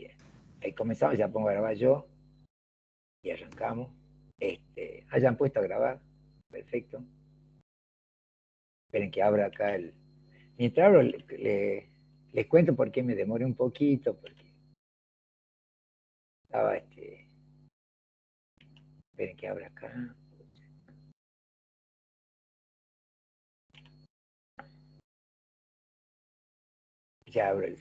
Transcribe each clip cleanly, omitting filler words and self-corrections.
Bien. Ahí comenzamos, ya pongo a grabar yo y arrancamos. Hayan puesto a grabar. Perfecto. Esperen que abra acá el... Mientras abro, les cuento por qué me demoré un poquito, porque estaba Esperen que abra acá. Ya abro el...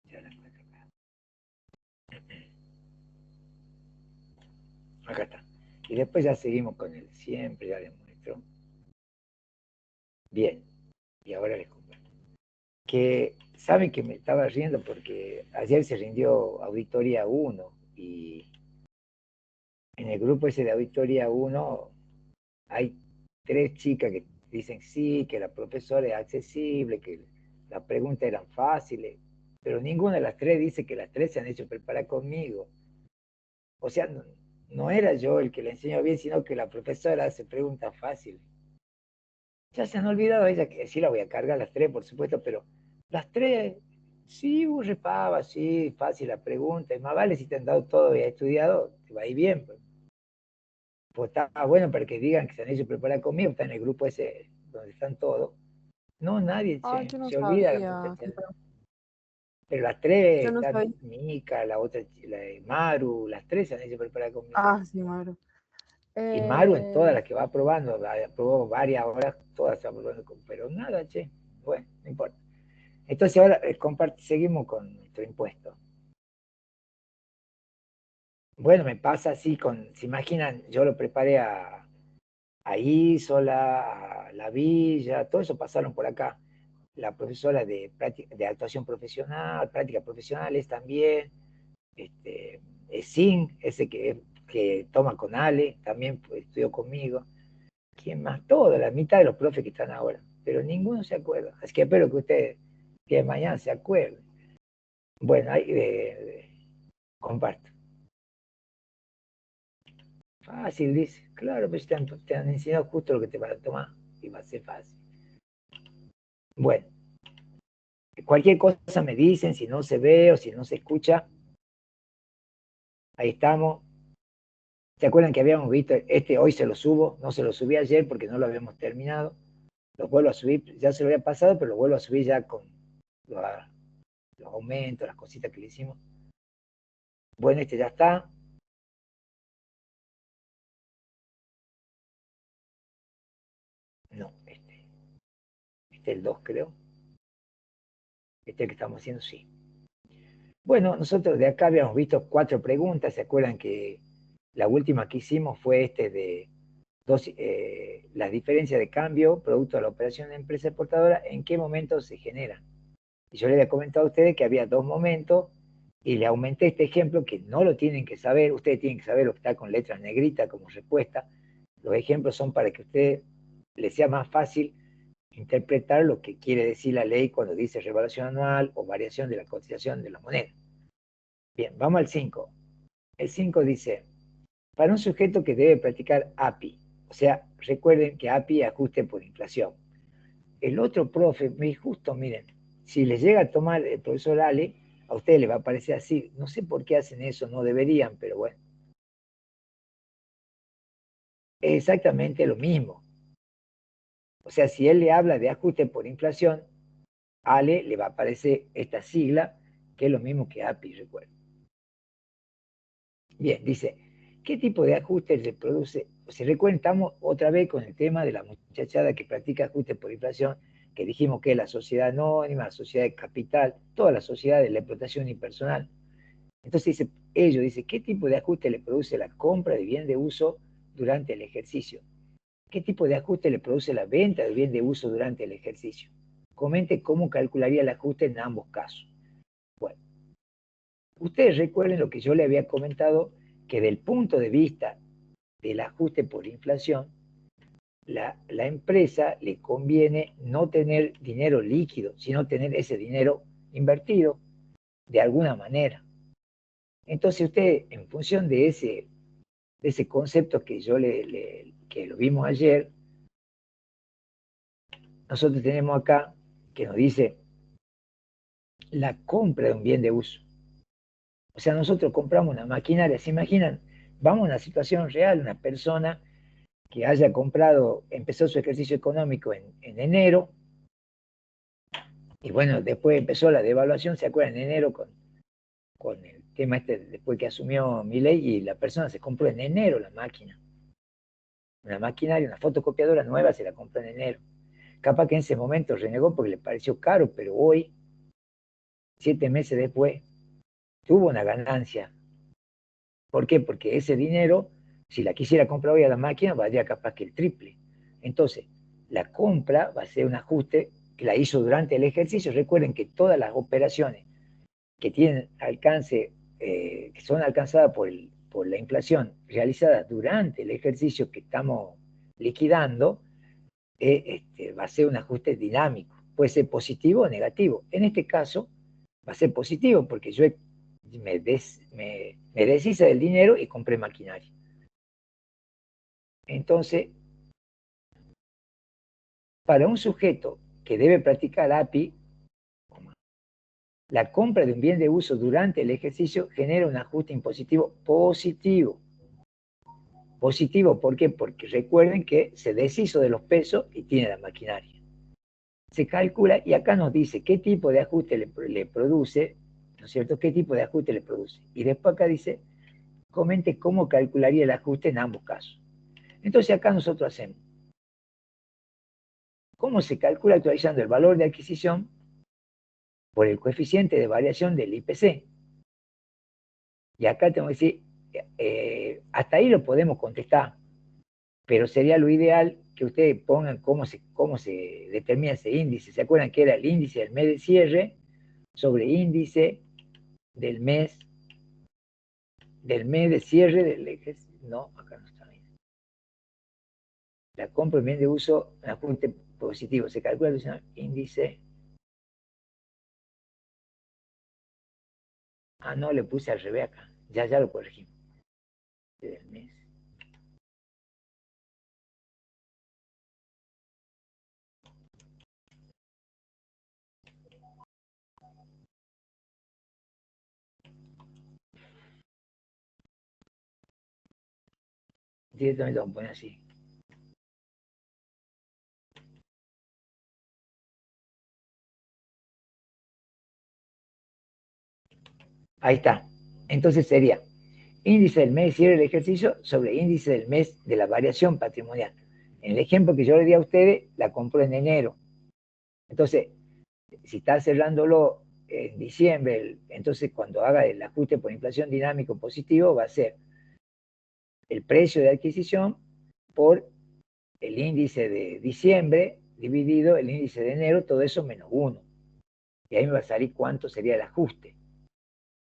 Ya la encuentro acá. Acá está. Y después ya seguimos con el siempre, ya les muestro. Bien. Y ahora les comparto. Que saben que me estaba riendo porque ayer se rindió Auditoría 1 y en el grupo ese de Auditoría 1 hay 3 chicas que dicen sí, que la profesora es accesible, que las preguntas eran fáciles, pero ninguna de las 3 dice que las 3 se han hecho preparar conmigo. O sea, no era yo el que le enseñó bien, sino que la profesora hace preguntas fáciles. Ya se han olvidado ella, que sí la voy a cargar las 3, por supuesto, pero las 3, sí, repaba, sí, fácil la pregunta, y más vale si te han dado todo y has estudiado, te va a ir bien. Pues está bueno para que digan que se han hecho preparar conmigo, está en el grupo ese donde están todos. No, nadie, Ah, che, yo no se olvida la sabía. muchacha. Pero las 3, Yo no está sabía. Mica, la otra, la de Maru, las 3 se han hecho preparar conmigo. Ah, sí, Mauro. Y Maru en todas Eh, las que va probando, aprobó varias horas, todas se aprobando, pero nada, che, bueno, no importa. Entonces ahora seguimos con nuestro impuesto. Bueno, me pasa así se imaginan, yo lo preparé a Isola, a La Villa, todo eso pasaron por acá. La profesora de actuación profesional, prácticas profesionales también, Sin, ese que toma con Ale, también estudió conmigo. ¿Quién más? Todo, la mitad de los profes que están ahora, pero ninguno se acuerda. Así que espero que ustedes, que mañana se acuerden. Bueno, ahí comparto. Fácil, dice. Claro, pues te han enseñado justo lo que te van a tomar y va a ser fácil. Bueno, cualquier cosa me dicen, si no se ve o si no se escucha. Ahí estamos. ¿Se acuerdan que habíamos visto hoy se lo subo? No se lo subí ayer porque no lo habíamos terminado. Lo vuelvo a subir, ya se lo había pasado, pero lo vuelvo a subir ya con los, los aumentos, las cositas que le hicimos. Bueno, ya está. No, este es el 2 creo. Este es el que estamos haciendo, sí. Bueno, nosotros de acá habíamos visto 4 preguntas. ¿Se acuerdan que la última que hicimos fue de las diferencias de cambio producto de la operación de empresa exportadora, ¿en qué momento se generan? Y yo le había comentado a ustedes que había 2 momentos y le aumenté este ejemplo que no lo tienen que saber, ustedes tienen que saber lo que está con letras negritas como respuesta. Los ejemplos son para que a ustedes les sea más fácil interpretar lo que quiere decir la ley cuando dice revaluación anual o variación de la cotización de la moneda. Bien, vamos al 5. El 5 dice, para un sujeto que debe practicar API, o sea, recuerden que API es ajuste por inflación. El otro profe me dijo, justo, miren, si les llega a tomar el profesor Ale, a ustedes les va a parecer así. No sé por qué hacen eso, no deberían, pero bueno. Es exactamente lo mismo. O sea, si él le habla de ajuste por inflación, Ale le va a aparecer esta sigla, que es lo mismo que API, recuerden. Bien, dice, ¿qué tipo de ajuste se produce? Si recuerdan, estamos otra vez con el tema de la muchachada que practica ajuste por inflación, que dijimos que es la sociedad anónima, la sociedad de capital, toda la sociedad de la explotación unipersonal. Entonces dice, ¿qué tipo de ajuste le produce la compra de bien de uso durante el ejercicio? ¿Qué tipo de ajuste le produce la venta de bien de uso durante el ejercicio? Comente cómo calcularía el ajuste en ambos casos. Bueno, ustedes recuerden lo que yo le había comentado, que del punto de vista del ajuste por inflación, la empresa le conviene no tener dinero líquido, sino tener ese dinero invertido de alguna manera. Entonces usted, en función de de ese concepto que que lo vimos ayer, nosotros tenemos acá que nos dice la compra de un bien de uso. O sea, nosotros compramos una maquinaria, ¿se imaginan? Vamos a una situación real, una persona que haya comprado, empezó su ejercicio económico en enero, y bueno, después empezó la devaluación, ¿se acuerdan? En enero con el tema este, después que asumió Milei, y la persona se compró en enero la máquina. Una maquinaria, una fotocopiadora nueva se la compró en enero. Capaz que en ese momento renegó porque le pareció caro, pero hoy, 7 meses después, tuvo una ganancia. ¿Por qué? Porque ese dinero, si la quisiera comprar hoy a la máquina, valdría capaz que el triple. Entonces, la compra va a ser un ajuste que la hizo durante el ejercicio. Recuerden que todas las operaciones que tienen alcance, que son alcanzadas por la inflación, realizadas durante el ejercicio que estamos liquidando, va a ser un ajuste dinámico. Puede ser positivo o negativo. En este caso, va a ser positivo porque yo me deshice del dinero y compré maquinaria. Entonces, para un sujeto que debe practicar API, la compra de un bien de uso durante el ejercicio genera un ajuste impositivo positivo. Positivo, ¿por qué? Porque recuerden que se deshizo de los pesos y tiene la maquinaria. Se calcula y acá nos dice qué tipo de ajuste le produce, ¿no es cierto? ¿Qué tipo de ajuste le produce? Y después acá dice, comente cómo calcularía el ajuste en ambos casos. Entonces acá nosotros hacemos, ¿cómo se calcula actualizando el valor de adquisición por el coeficiente de variación del IPC? Y acá tengo que decir, hasta ahí lo podemos contestar, pero sería lo ideal que ustedes pongan cómo se determina ese índice. ¿Se acuerdan que era el índice del mes de cierre sobre índice del mes de cierre del ejercicio? No, acá no está bien. La compra bien de uso, un ajuste positivo, se calcula el índice. Ah, no, le puse al revés acá. Ya lo corregimos. Del mes. Directamente vamos a poner así. Ahí está. Entonces sería índice del mes de cierre del ejercicio sobre índice del mes de la variación patrimonial. En el ejemplo que yo le di a ustedes, la compró en enero. Entonces, si está cerrándolo en diciembre, entonces cuando haga el ajuste por inflación dinámico positivo, va a ser el precio de adquisición por el índice de diciembre dividido el índice de enero, todo eso menos 1. Y ahí me va a salir cuánto sería el ajuste,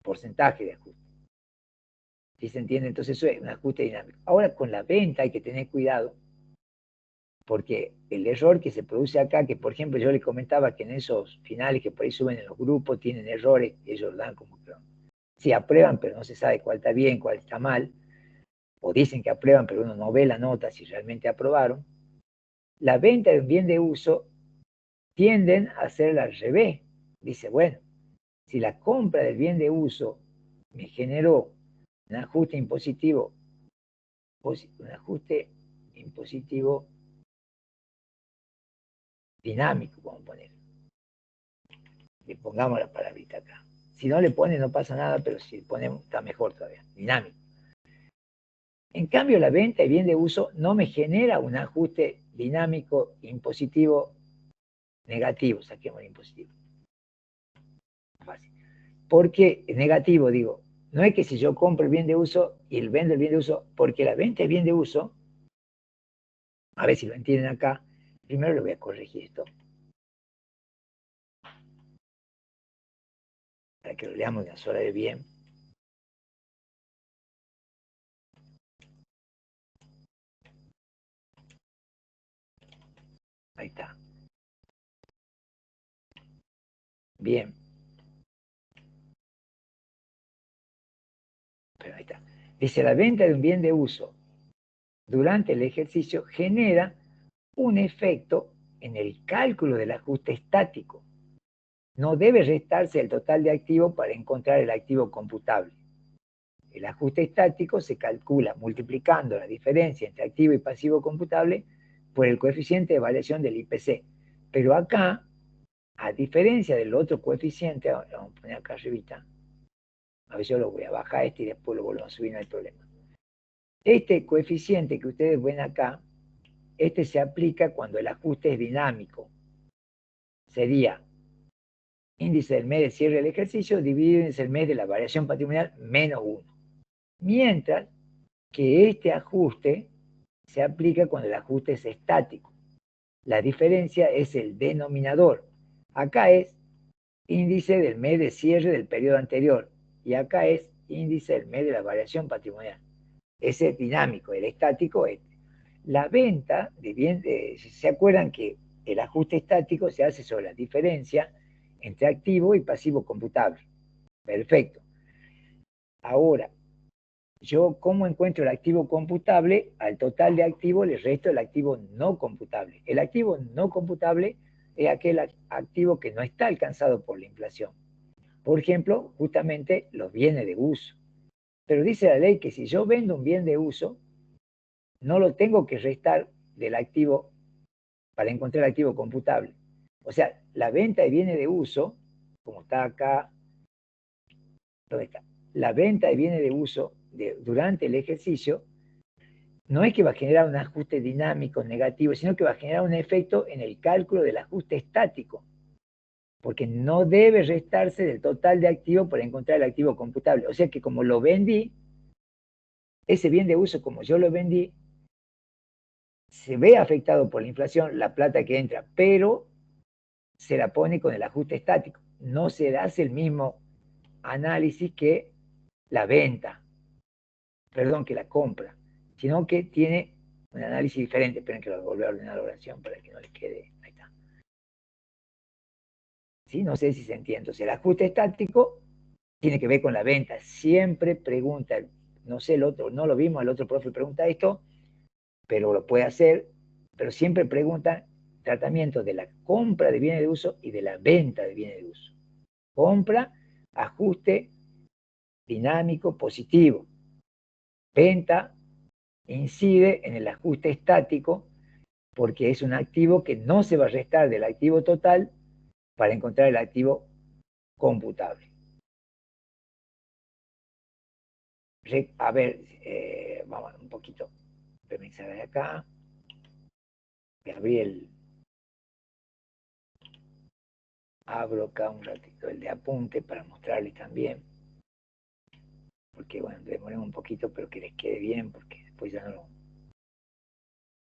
porcentaje de ajuste. ¿Sí se entiende? Entonces eso es un ajuste dinámico. Ahora con la venta hay que tener cuidado, porque el error que se produce acá, que por ejemplo yo les comentaba que en esos finales que por ahí suben en los grupos tienen errores, ellos dan como que sí aprueban, pero no se sabe cuál está bien, cuál está mal, o dicen que aprueban, pero uno no ve la nota si realmente aprobaron. La venta de un bien de uso tienden a hacerla al revés. Dice, bueno, si la compra del bien de uso me generó un ajuste impositivo, dinámico, vamos a poner. Le pongamos la palabrita acá. Si no le pone no pasa nada, pero si le ponemos está mejor todavía, dinámico. En cambio, la venta de bien de uso no me genera un ajuste dinámico impositivo negativo, saquemos el impositivo. Fácil. Porque negativo, digo, no es que si yo compro el bien de uso y vendo el bien de uso, porque la venta de bien de uso, a ver si lo entienden acá, primero le voy a corregir esto, para que lo leamos de una sola vez bien. Ahí está. Bien. Pero ahí está. Dice, la venta de un bien de uso durante el ejercicio genera un efecto en el cálculo del ajuste estático. No debe restarse el total de activos para encontrar el activo computable. El ajuste estático se calcula multiplicando la diferencia entre activo y pasivo computable por el coeficiente de variación del IPC. Pero acá, a diferencia del otro coeficiente, vamos a poner acá arribita, a ver, yo lo voy a bajar y después lo vuelvo a subir, no hay problema. Este coeficiente que ustedes ven acá, este se aplica cuando el ajuste es dinámico. Sería índice del mes de cierre del ejercicio dividido índice del mes de la variación patrimonial menos 1. Mientras que este ajuste se aplica cuando el ajuste es estático. La diferencia es el denominador. Acá es índice del mes de cierre del periodo anterior y acá es índice del mes de la variación patrimonial. Ese es dinámico, el estático es. La venta de bien, ¿se acuerdan que el ajuste estático se hace sobre la diferencia entre activo y pasivo computable? Perfecto. Ahora, yo, ¿cómo encuentro el activo computable? Al total de activos le resto el activo no computable. El activo no computable es aquel activo que no está alcanzado por la inflación. Por ejemplo, justamente los bienes de uso. Pero dice la ley que si yo vendo un bien de uso, no lo tengo que restar del activo para encontrar el activo computable. O sea, la venta de bienes de uso, como está acá, ¿dónde está? La venta de bienes de uso durante el ejercicio no es que va a generar un ajuste dinámico negativo, sino que va a generar un efecto en el cálculo del ajuste estático, porque no debe restarse del total de activos para encontrar el activo computable. O sea que como lo vendí, ese bien de uso, como yo lo vendí, se ve afectado por la inflación la plata que entra, pero se la pone con el ajuste estático. No se hace el mismo análisis que la venta, perdón, que la compra, sino que tiene un análisis diferente. Esperen que lo vuelva a ordenar la oración para que no les quede. Ahí está. ¿Sí? No sé si se entiende. Entonces, el ajuste estático tiene que ver con la venta. Siempre pregunta, no sé, el otro, no lo vimos, el otro profe pregunta esto, pero lo puede hacer, pero siempre pregunta tratamiento de la compra de bienes de uso y de la venta de bienes de uso. Compra, ajuste dinámico positivo. Venta incide en el ajuste estático porque es un activo que no se va a restar del activo total para encontrar el activo computable. A ver, vamos un poquito. Permítanme de acá. Voy a abrir abro acá un ratito el de apunte para mostrarles también. Porque bueno, demoremos un poquito, pero que les quede bien, porque después ya no.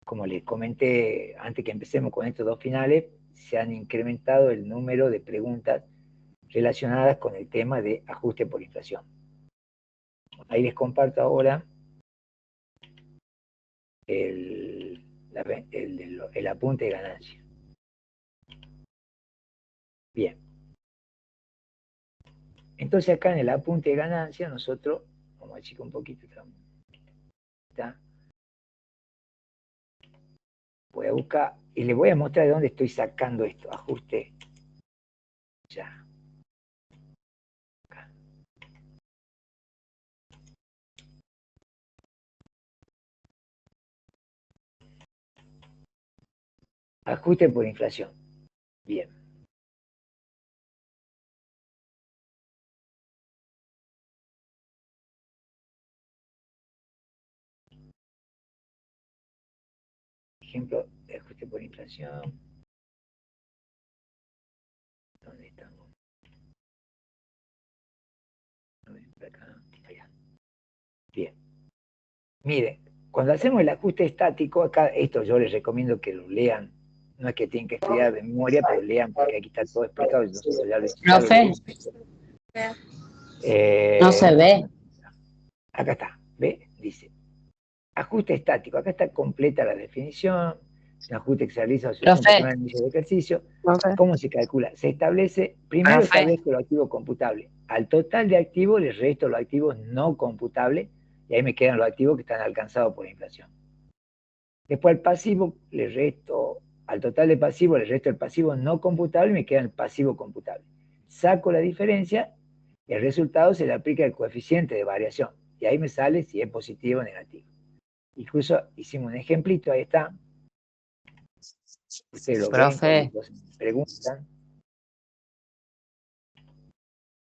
Como les comenté antes que empecemos con estos dos finales, se han incrementado el número de preguntas relacionadas con el tema de ajuste por inflación. Ahí les comparto ahora el apunte de ganancia. Bien. Entonces acá en el apunte de ganancia nosotros, vamos a achicar un poquito, ¿está? Voy a buscar y les voy a mostrar de dónde estoy sacando esto, ajuste. Ya. Acá. Ajuste por inflación. Bien. Ejemplo de ajuste por inflación. ¿Dónde estamos? Acá. Allá. Bien. Miren, cuando hacemos el ajuste estático, acá esto yo les recomiendo que lo lean. No es que tienen que estudiar de memoria, pero lean porque aquí está todo explicado. Y nosotros ya lo leímos. No se ve. Acá está, ¿ve? Dice, ajuste estático. Acá está completa la definición. Un ajuste que se realiza al inicio del ejercicio. ¿Cómo se calcula? Se establece, primero establezco los activos computables. Al total de activos les resto los activos no computables y ahí me quedan los activos que están alcanzados por inflación. Después al pasivo le resto, al total de pasivo le resto el pasivo no computable y me queda el pasivo computable. Saco la diferencia y el resultado se le aplica el coeficiente de variación. Y ahí me sale si es positivo o negativo. Incluso hicimos un ejemplito, ahí está. Ustedes lo ven, cualquier Profe, cosa me preguntan.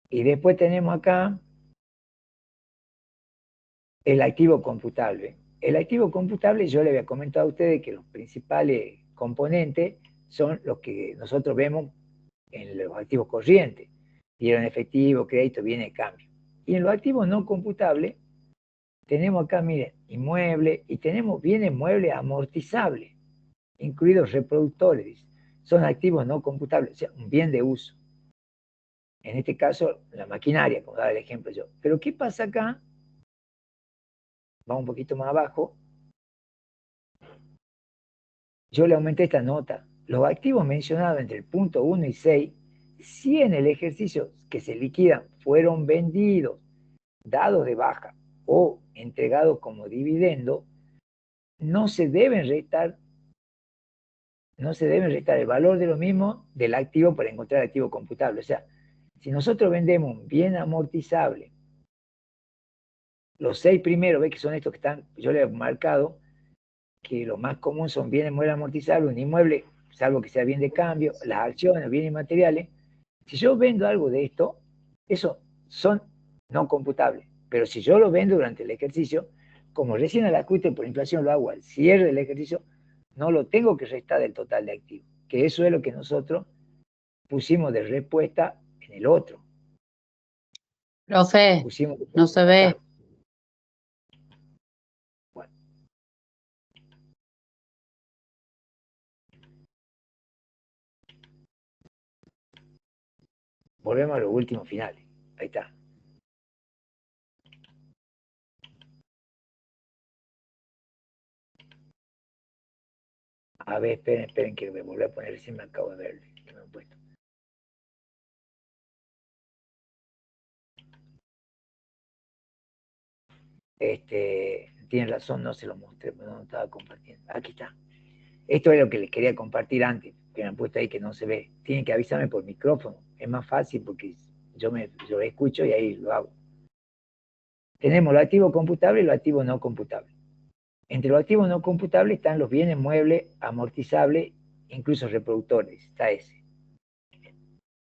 Y después tenemos acá el activo computable. El activo computable, yo le había comentado a ustedes que los principales componentes son los que nosotros vemos en los activos corrientes. Dinero en efectivo, crédito, bienes de cambio. Y en los activos no computables, tenemos acá, miren, inmuebles y tenemos bienes muebles amortizables, incluidos reproductores. Son activos no computables, o sea, un bien de uso. En este caso, la maquinaria, como daba el ejemplo yo. Pero ¿qué pasa acá? Vamos un poquito más abajo. Yo le aumenté esta nota. Los activos mencionados entre el punto 1 y 6, si en el ejercicio que se liquidan fueron vendidos, dados de baja o entregados como dividendo, no se deben restar el valor de lo mismo del activo para encontrar el activo computable. O sea, si nosotros vendemos un bien amortizable, los 6 primeros, ¿ves que son estos que están, yo les he marcado, que lo más común son bienes muebles amortizables, un inmueble, salvo que sea bien de cambio, las acciones, los bienes inmateriales. Si yo vendo algo de esto, eso son no computables. Pero si yo lo vendo durante el ejercicio, como recién al ajuste por inflación lo hago al cierre del ejercicio, no lo tengo que restar del total de activos. Que eso es lo que nosotros pusimos de respuesta en el otro. profe, Pusimos no se acá. ve. Bueno, volvemos a los últimos finales. Ahí está. A ver, esperen que me volví a poner, recién me acabo de verlo. Que me han puesto. Tienen razón, no se lo mostré, pero no estaba compartiendo. Aquí está. Esto es lo que les quería compartir antes, que me han puesto ahí que no se ve. Tienen que avisarme por micrófono. Es más fácil porque yo escucho y ahí lo hago. Tenemos lo activo computable y lo activo no computable. Entre los activos no computables están los bienes muebles, amortizables, incluso reproductores. Está ese.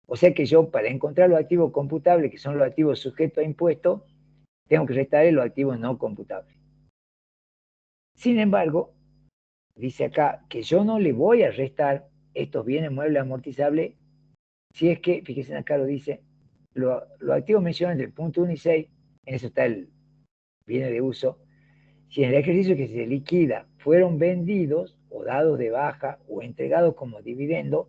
O sea que yo, para encontrar los activos computables, que son los activos sujetos a impuestos, tengo que restar los activos no computables. Sin embargo, dice acá que yo no le voy a restar estos bienes muebles amortizables si es que, fíjense acá lo dice, los activos mencionados entre el punto 1 y 6, en eso está el bienes de uso, si en el ejercicio que se liquida fueron vendidos o dados de baja o entregados como dividendo,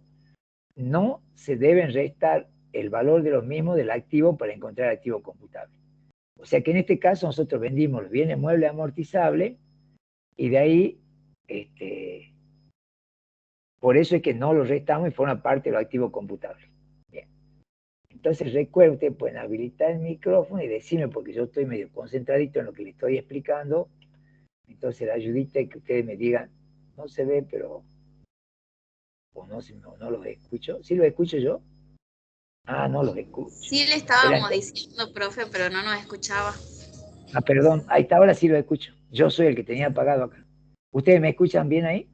no se deben restar el valor de los mismos del activo para encontrar el activo computable. O sea que en este caso nosotros vendimos los bienes muebles amortizables y de ahí, por eso es que no los restamos y forma parte de los activos computables. Bien. Entonces recuerden, ustedes pueden habilitar el micrófono y decirme, porque yo estoy medio concentradito en lo que les estoy explicando. Entonces la ayudita es que ustedes me digan, no se ve, pero o no los escucho. ¿Sí los escucho yo? Ah, no los escucho. Sí le Era estábamos entonces. diciendo, profe, pero no nos escuchaba. Ah, perdón, ahí está, ahora sí los escucho. Yo soy el que tenía apagado acá. ¿Ustedes me escuchan bien ahí?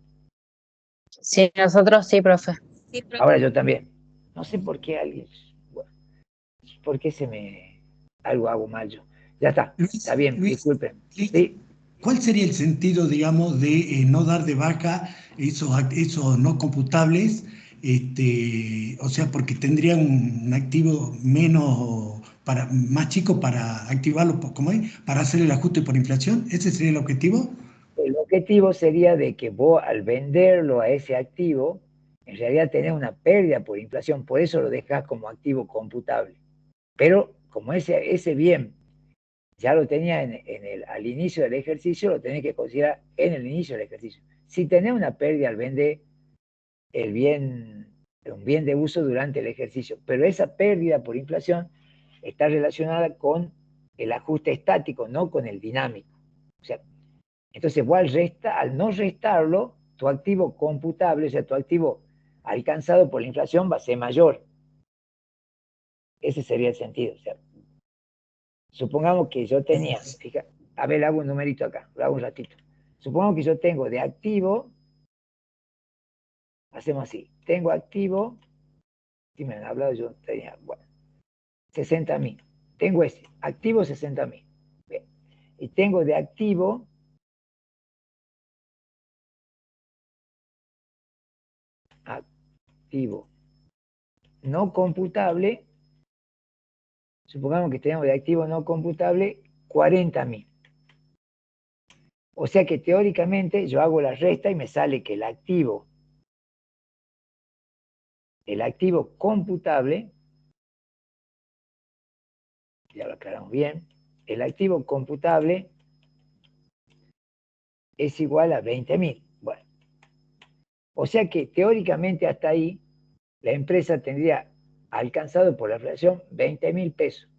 Sí, nosotros sí, profe. Sí, profe. Ahora yo también. No sé por qué alguien, bueno, por qué algo hago mal yo. Ya está bien, Luis, disculpen. Sí, ¿cuál sería el sentido, digamos, de no dar de baja esos no computables? O sea, porque tendrían un activo más chico para activarlo, ¿cómo es? Para hacer el ajuste por inflación. ¿Ese sería el objetivo? el objetivo sería de que vos al venderlo a ese activo, en realidad tenés una pérdida por inflación, por eso lo dejás como activo computable. Pero como ese bien ya lo tenía al inicio del ejercicio, lo tenés que considerar en el inicio del ejercicio. Si tenés una pérdida al vender el bien, un bien de uso durante el ejercicio, pero esa pérdida por inflación está relacionada con el ajuste estático, no con el dinámico. O sea, entonces vos al no restarlo, tu activo computable, o sea, tu activo alcanzado por la inflación va a ser mayor. Ese sería el sentido. O sea, supongamos que yo tenía, fíjate, a ver, hago un numerito acá, lo hago un ratito. Supongamos que yo tengo de activo, hacemos así, tengo activo, si me han hablado yo tenía, bueno, 60.000. Tengo ese, activo 60.000. Y tengo de activo no computable, supongamos que tenemos de activo no computable 40.000. O sea que teóricamente yo hago la resta y me sale que el activo computable, ya lo aclaramos bien, el activo computable es igual a 20.000. Bueno, o sea que teóricamente hasta ahí la empresa tendría alcanzado por la inflación 20.000 pesos.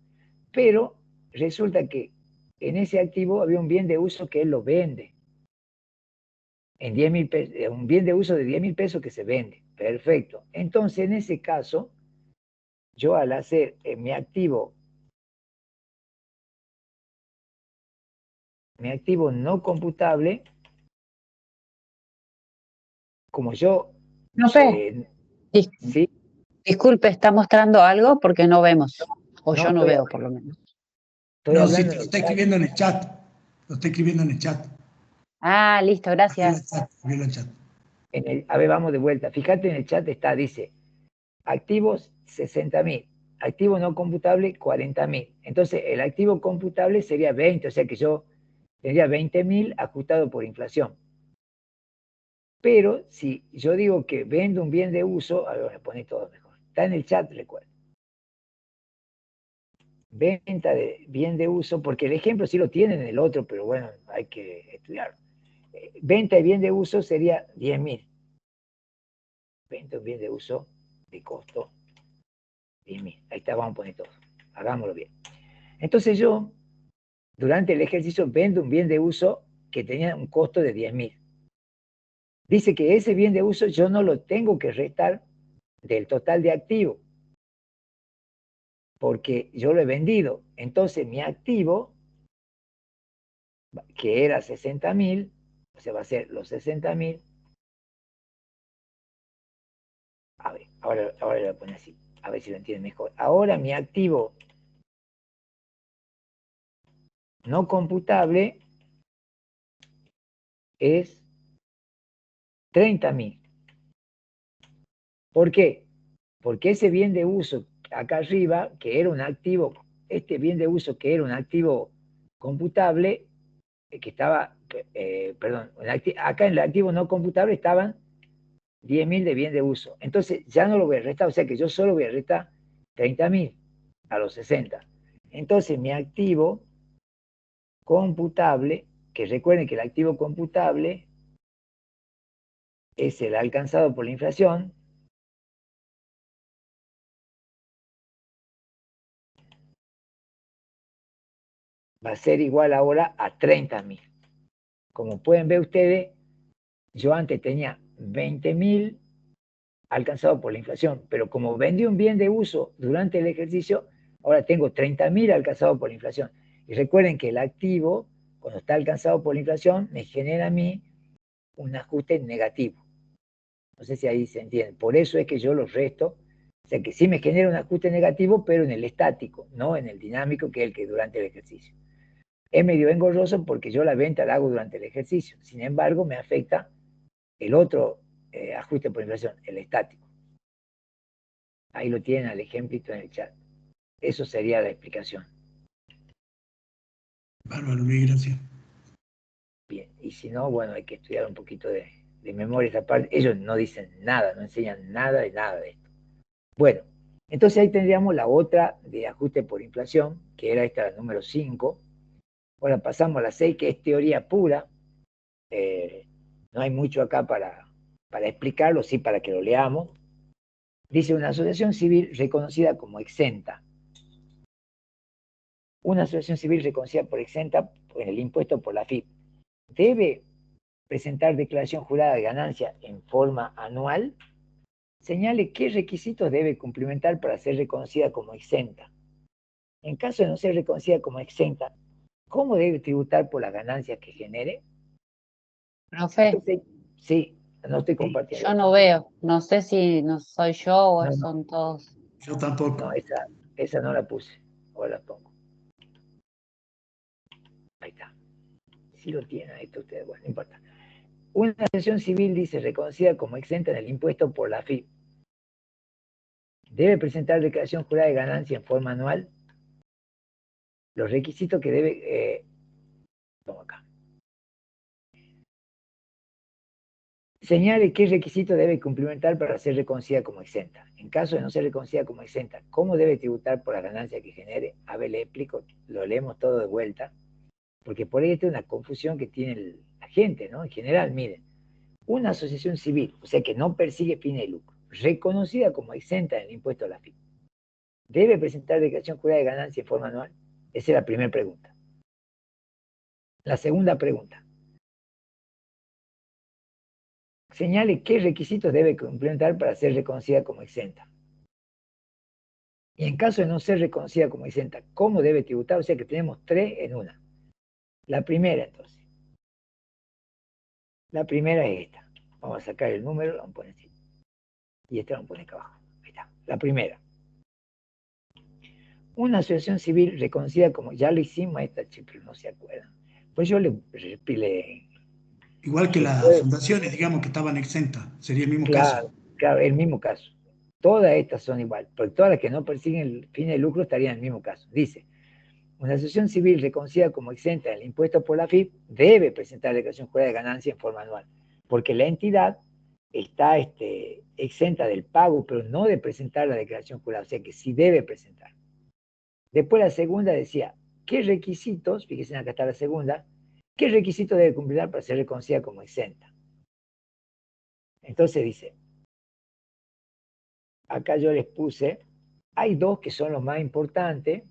Pero resulta que en ese activo había un bien de uso que él lo vende. En 10.000 pesos, un bien de uso de 10.000 pesos que se vende. Perfecto. Entonces, en ese caso, yo al hacer mi activo no computable, como yo... Profe, sí, disculpe, ¿está mostrando algo? Porque no vemos. O no, yo no veo, por lo menos. estoy No, hablando sí, en lo el está chat. escribiendo en el chat. Lo está escribiendo en el chat. Ah, listo, gracias. Abrió el chat. A ver, vamos de vuelta. Fíjate en el chat está, dice, activos 60.000, activo no computable 40.000. Entonces, el activo computable sería 20, o sea que yo tendría 20.000 ajustado por inflación. Pero si yo digo que vendo un bien de uso, a ver, me pone todo mejor. Está en el chat, recuerda. Venta de bien de uso, porque el ejemplo sí lo tienen en el otro, pero bueno, hay que estudiarlo. Venta de bien de uso sería 10.000. Venta de un bien de uso de costo 10.000. Ahí está, vamos a poner todo. Hagámoslo bien. Entonces yo, durante el ejercicio, vendo un bien de uso que tenía un costo de 10.000. Dice que ese bien de uso yo no lo tengo que restar del total de activo, porque yo lo he vendido. Entonces mi activo, que era 60.000, o sea, va a ser los 60.000. A ver, ahora lo voy a poner así, a ver si lo entienden mejor. Ahora mi activo no computable es 30.000. ¿Por qué? Porque ese bien de uso acá arriba, que era un activo, este bien de uso que era un activo computable, que estaba, perdón, acá en el activo no computable estaban 10.000 de bien de uso. Entonces ya no lo voy a restar, o sea que yo solo voy a restar 30.000 a los 60. Entonces mi activo computable, que recuerden que el activo computable es el alcanzado por la inflación, va a ser igual ahora a 30.000. Como pueden ver ustedes, yo antes tenía 20.000 alcanzado por la inflación, pero como vendí un bien de uso durante el ejercicio, ahora tengo 30.000 alcanzado por la inflación. Y recuerden que el activo, cuando está alcanzado por la inflación, me genera a mí un ajuste negativo. No sé si ahí se entiende. Por eso es que yo los resto. O sea que sí me genera un ajuste negativo, pero en el estático, no en el dinámico, que es el que durante el ejercicio. Es medio engorroso porque yo la venta la hago durante el ejercicio. Sin embargo, me afecta el otro ajuste por inflación, el estático. Ahí lo tienen al ejemplito en el chat. Eso sería la explicación. Bárbaro, Luis, gracias. Bien, y si no, bueno, hay que estudiar un poquito de memoria esa parte. Ellos no dicen nada, no enseñan nada de esto. Bueno, entonces ahí tendríamos la otra de ajuste por inflación, que era esta, la número 5. Ahora pasamos a la 6, que es teoría pura. No hay mucho acá para explicarlo, sí para que lo leamos. Dice, una asociación civil reconocida como exenta. una asociación civil reconocida por exenta en el impuesto por la AFIP debe presentar declaración jurada de ganancia en forma anual. Señale qué requisitos debe cumplimentar para ser reconocida como exenta. En caso de no ser reconocida como exenta, ¿cómo debe tributar por las ganancias que genere? Profe, Entonces, sí, no estoy compartiendo. yo no veo, no sé si no soy yo o No, no. son todos. Yo tampoco. No, esa no la puse. Ahora la pongo. Ahí está. Si lo tienen, esto ustedes, bueno, no importa. Una asociación civil dice reconocida como exenta en el impuesto por la AFIP. Debe presentar declaración jurada de ganancia en forma anual. Los requisitos que debe... toma acá. Señale qué requisito debe cumplimentar para ser reconocida como exenta. En caso de no ser reconocida como exenta, ¿cómo debe tributar por la ganancia que genere? A ver, le explico, lo leemos todo de vuelta, porque por ahí está una confusión que tiene la gente, ¿no? En general, miren, una asociación civil, o sea que no persigue fines de lucro, reconocida como exenta en el impuesto a la FIP, ¿debe presentar declaración jurada de ganancia en forma anual? Esa es la primera pregunta. La segunda pregunta. Señale qué requisitos debe cumplimentar para ser reconocida como exenta. Y en caso de no ser reconocida como exenta, ¿cómo debe tributar? O sea que tenemos 3 en una. La primera, entonces. La primera es esta. Vamos a sacar el número, lo vamos a poner así. Y esta lo vamos a poner acá abajo. Ahí está. La primera. Una asociación civil reconocida como, ya lo hicimos esta, pero no se acuerdan. Pues yo le Igual que las después, fundaciones, digamos, que estaban exentas, sería el mismo caso. claro, el mismo caso. Todas estas son igual, porque todas las que no persiguen el fin de lucro estarían en el mismo caso. Dice, una asociación civil reconocida como exenta del impuesto por la AFIP debe presentar declaración jurada de ganancia en forma anual, porque la entidad está exenta del pago, pero no de presentar la declaración jurada, o sea que sí debe presentar. Después la segunda decía, ¿qué requisitos, fíjense acá está la segunda, qué requisitos debe cumplir para ser reconocida como exenta? Entonces dice, acá yo les puse, hay dos que son los más importantes,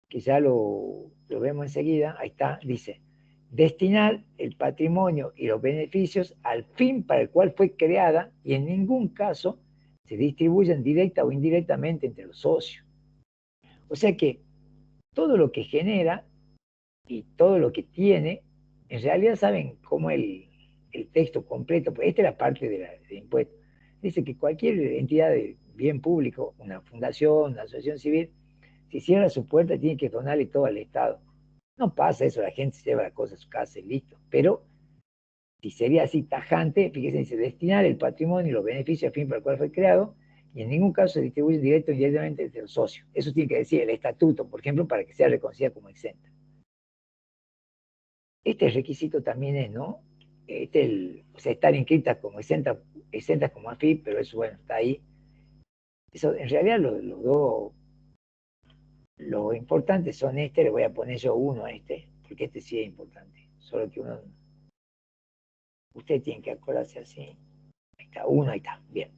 que ya lo vemos enseguida, ahí está, dice, destinar el patrimonio y los beneficios al fin para el cual fue creada y en ningún caso se distribuyen directa o indirectamente entre los socios. O sea que todo lo que genera y todo lo que tiene, en realidad saben cómo el texto completo, pues esta es la parte de impuesto. Dice que cualquier entidad de bien público, una fundación, una asociación civil, si cierra su puerta tiene que donarle todo al Estado. No pasa eso, la gente se lleva la cosa a su casa y listo. Pero si sería así tajante, fíjense, dice destinar el patrimonio y los beneficios a fin para el cual fue creado, y en ningún caso se distribuye directo o indirectamente entre los socios. Eso tiene que decir el estatuto, por ejemplo, para que sea reconocida como exenta. Este requisito también es, ¿no? O sea, estar inscritas como exentas como AFIP, pero eso, bueno, está ahí. Eso, en realidad, los dos, los importantes son le voy a poner yo uno a porque este sí es importante. Solo que uno, usted tiene que acordarse así. Ahí está, uno, ahí está, bien.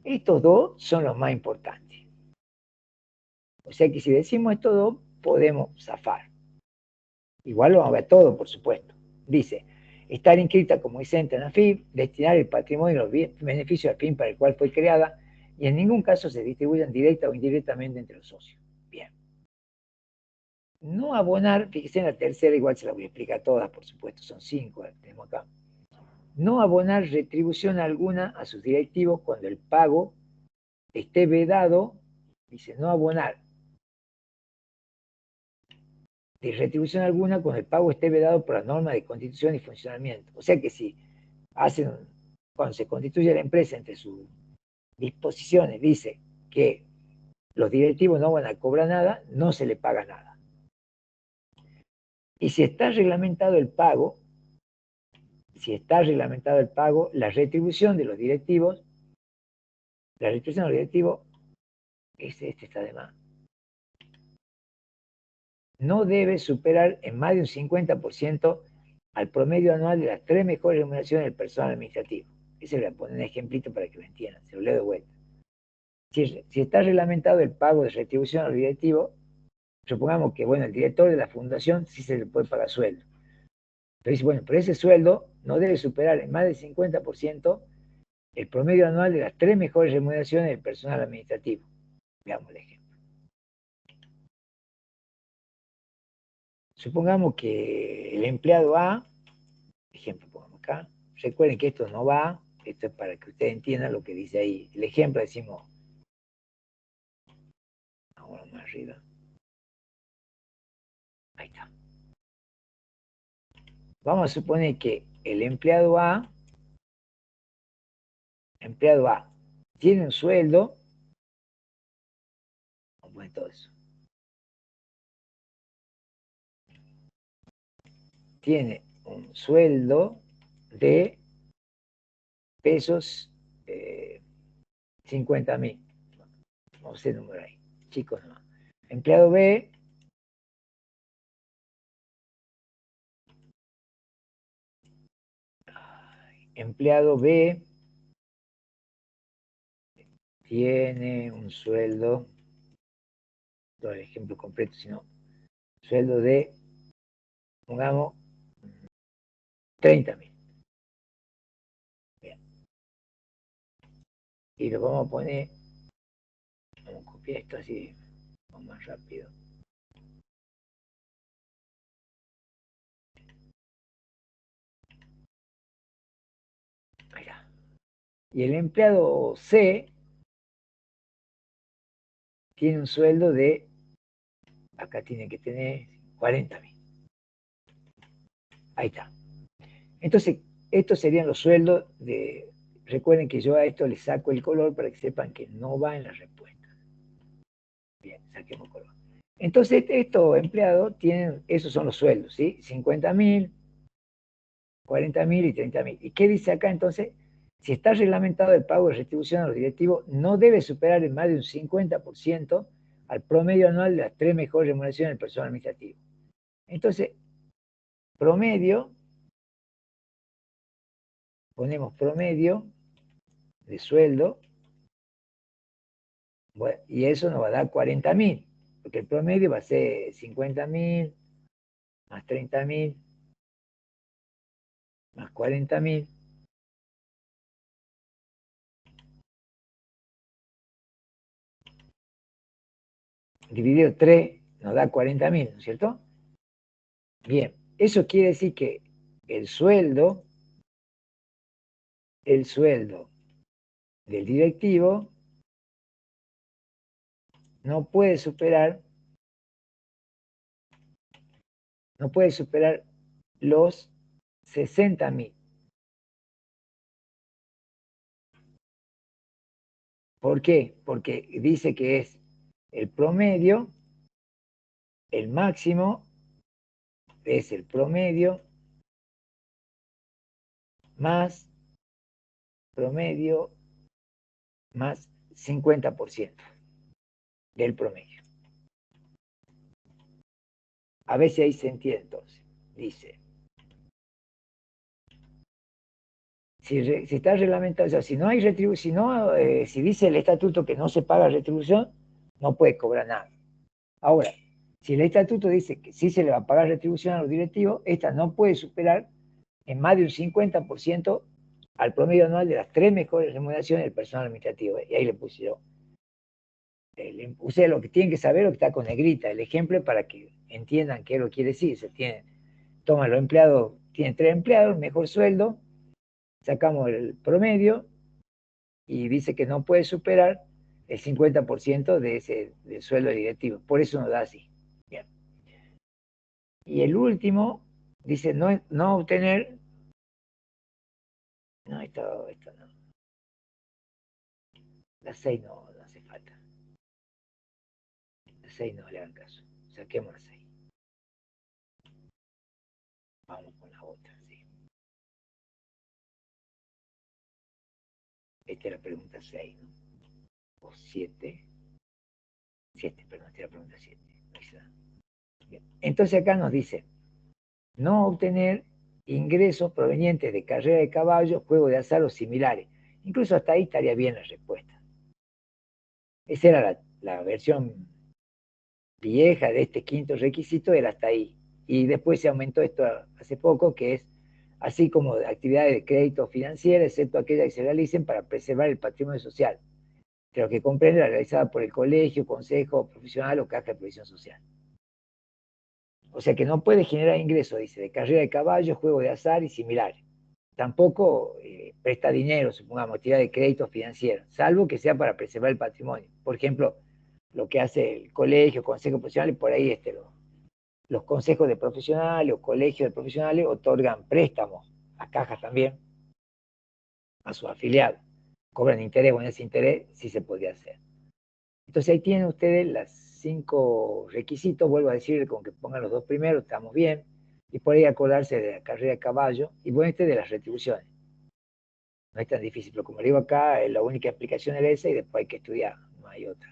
Estos dos son los más importantes. O sea que si decimos estos dos, podemos zafar. Igual lo vamos a ver todo, por supuesto. Dice, estar inscrita como exenta en la AFIP, destinar el patrimonio y los beneficios al fin para el cual fue creada, y en ningún caso se distribuyan directa o indirectamente entre los socios. Bien. No abonar, fíjense en la tercera, igual se la voy a explicar todas, por supuesto, son 5, tenemos acá. No abonar retribución alguna a sus directivos cuando el pago esté vedado, dice, no abonar de retribución alguna cuando el pago esté vedado por la norma de constitución y funcionamiento. O sea que si cuando se constituye la empresa entre sus disposiciones, dice que los directivos no van a cobrar nada, no se le paga nada. Y si está reglamentado el pago, la retribución de los directivos, está de más, no debe superar en más de un 50% al promedio anual de las 3 mejores remuneraciones del personal administrativo. Ese le voy a poner un ejemplito para que lo entiendan, se lo leo de vuelta. Si está reglamentado el pago de retribución al directivo, supongamos que, bueno, el director de la fundación sí se le puede pagar sueldo. Pero dice, bueno, pero ese sueldo no debe superar en más del 50% el promedio anual de las 3 mejores remuneraciones del personal administrativo. Veamos el ejemplo. Supongamos que el empleado A, ejemplo pongamos acá, recuerden que esto no va, esto es para que ustedes entiendan lo que dice ahí. El ejemplo decimos, ahora más arriba. Ahí está. Vamos a suponer que el empleado A tiene un sueldo, vamos a poner todo eso, tiene un sueldo de pesos 50.000. Vamos a hacer el número ahí, chicos no. Empleado B tiene un sueldo, todo el ejemplo completo, sino sueldo de, pongamos, 30.000. Bien. Y lo vamos a poner, vamos a copiar esto así, vamos más rápido. Ahí está. Y el empleado C tiene un sueldo de, acá tiene que tener 40.000. Ahí está. Entonces, estos serían los sueldos de, recuerden que yo a esto le saco el color para que sepan que no va en la respuesta. Bien, saquemos color. Entonces, estos empleados tienen, esos son los sueldos, ¿sí? 50.000, 40.000 y 30.000. ¿Y qué dice acá entonces? Si está reglamentado el pago de retribución a los directivos, no debe superar en más de un 50% al promedio anual de las 3 mejores remuneraciones del personal administrativo. Entonces, promedio, ponemos promedio de sueldo, bueno, y eso nos va a dar 40.000, porque el promedio va a ser 50.000, más 30.000, más 40.000. Dividido 3 nos da 40.000, ¿no es cierto? Bien, eso quiere decir que el sueldo del directivo no puede superar los 60.000. ¿Por qué? Porque dice que es el promedio, el máximo es el promedio más promedio más 50% del promedio. A ver si ahí se entiende entonces. Dice, si está reglamentado, o sea, si no hay retribución, si dice el estatuto que no se paga retribución, no puede cobrar nada. Ahora, si el estatuto dice que sí se le va a pagar retribución a los directivos, esta no puede superar en más de un 50% al promedio anual de las 3 mejores remuneraciones del personal administrativo. Y ahí le puse yo. Ustedes lo que tienen que saber lo que está con negrita, el ejemplo para que entiendan qué es lo que quiere decir. Toma los empleados, tienen 3 empleados, mejor sueldo, sacamos el promedio y dice que no puede superar el 50% del sueldo directivo. Por eso nos da así. Bien. Y el último dice no obtener. No, esto no. La 6 no hace falta. La 6 no le hagan caso. Saquemos la 6. Vamos con la otra, sí. Esta es la pregunta 6, ¿no? O 7. 7, perdón, esta es la pregunta 7. Entonces acá nos dice, no obtener ingresos provenientes de carrera de caballo, juego de azar o similares. Incluso hasta ahí estaría bien la respuesta. Esa era la versión vieja de este quinto requisito era hasta ahí. Y después se aumentó esto hace poco, que es así como de actividades de crédito financiera, excepto aquellas que se realicen para preservar el patrimonio social, que lo que comprende la realizada por el colegio, consejo profesional o caja de previsión social. O sea que no puede generar ingresos, dice, de carrera de caballo, juego de azar y similares. Tampoco presta dinero, supongamos, actividad de crédito financiero, salvo que sea para preservar el patrimonio. Por ejemplo, lo que hace el colegio, consejo profesional, y por ahí los consejos de profesionales o colegios de profesionales otorgan préstamos a cajas también, a sus afiliados. Cobran interés, bueno, ese interés sí se podría hacer. Entonces ahí tienen ustedes los 5 requisitos, vuelvo a decir, con que pongan los 2 primeros, estamos bien, y por ahí acordarse de la carrera de caballo, y bueno, de las retribuciones. No es tan difícil, pero como digo acá, la única explicación es esa y después hay que estudiar, no hay otra.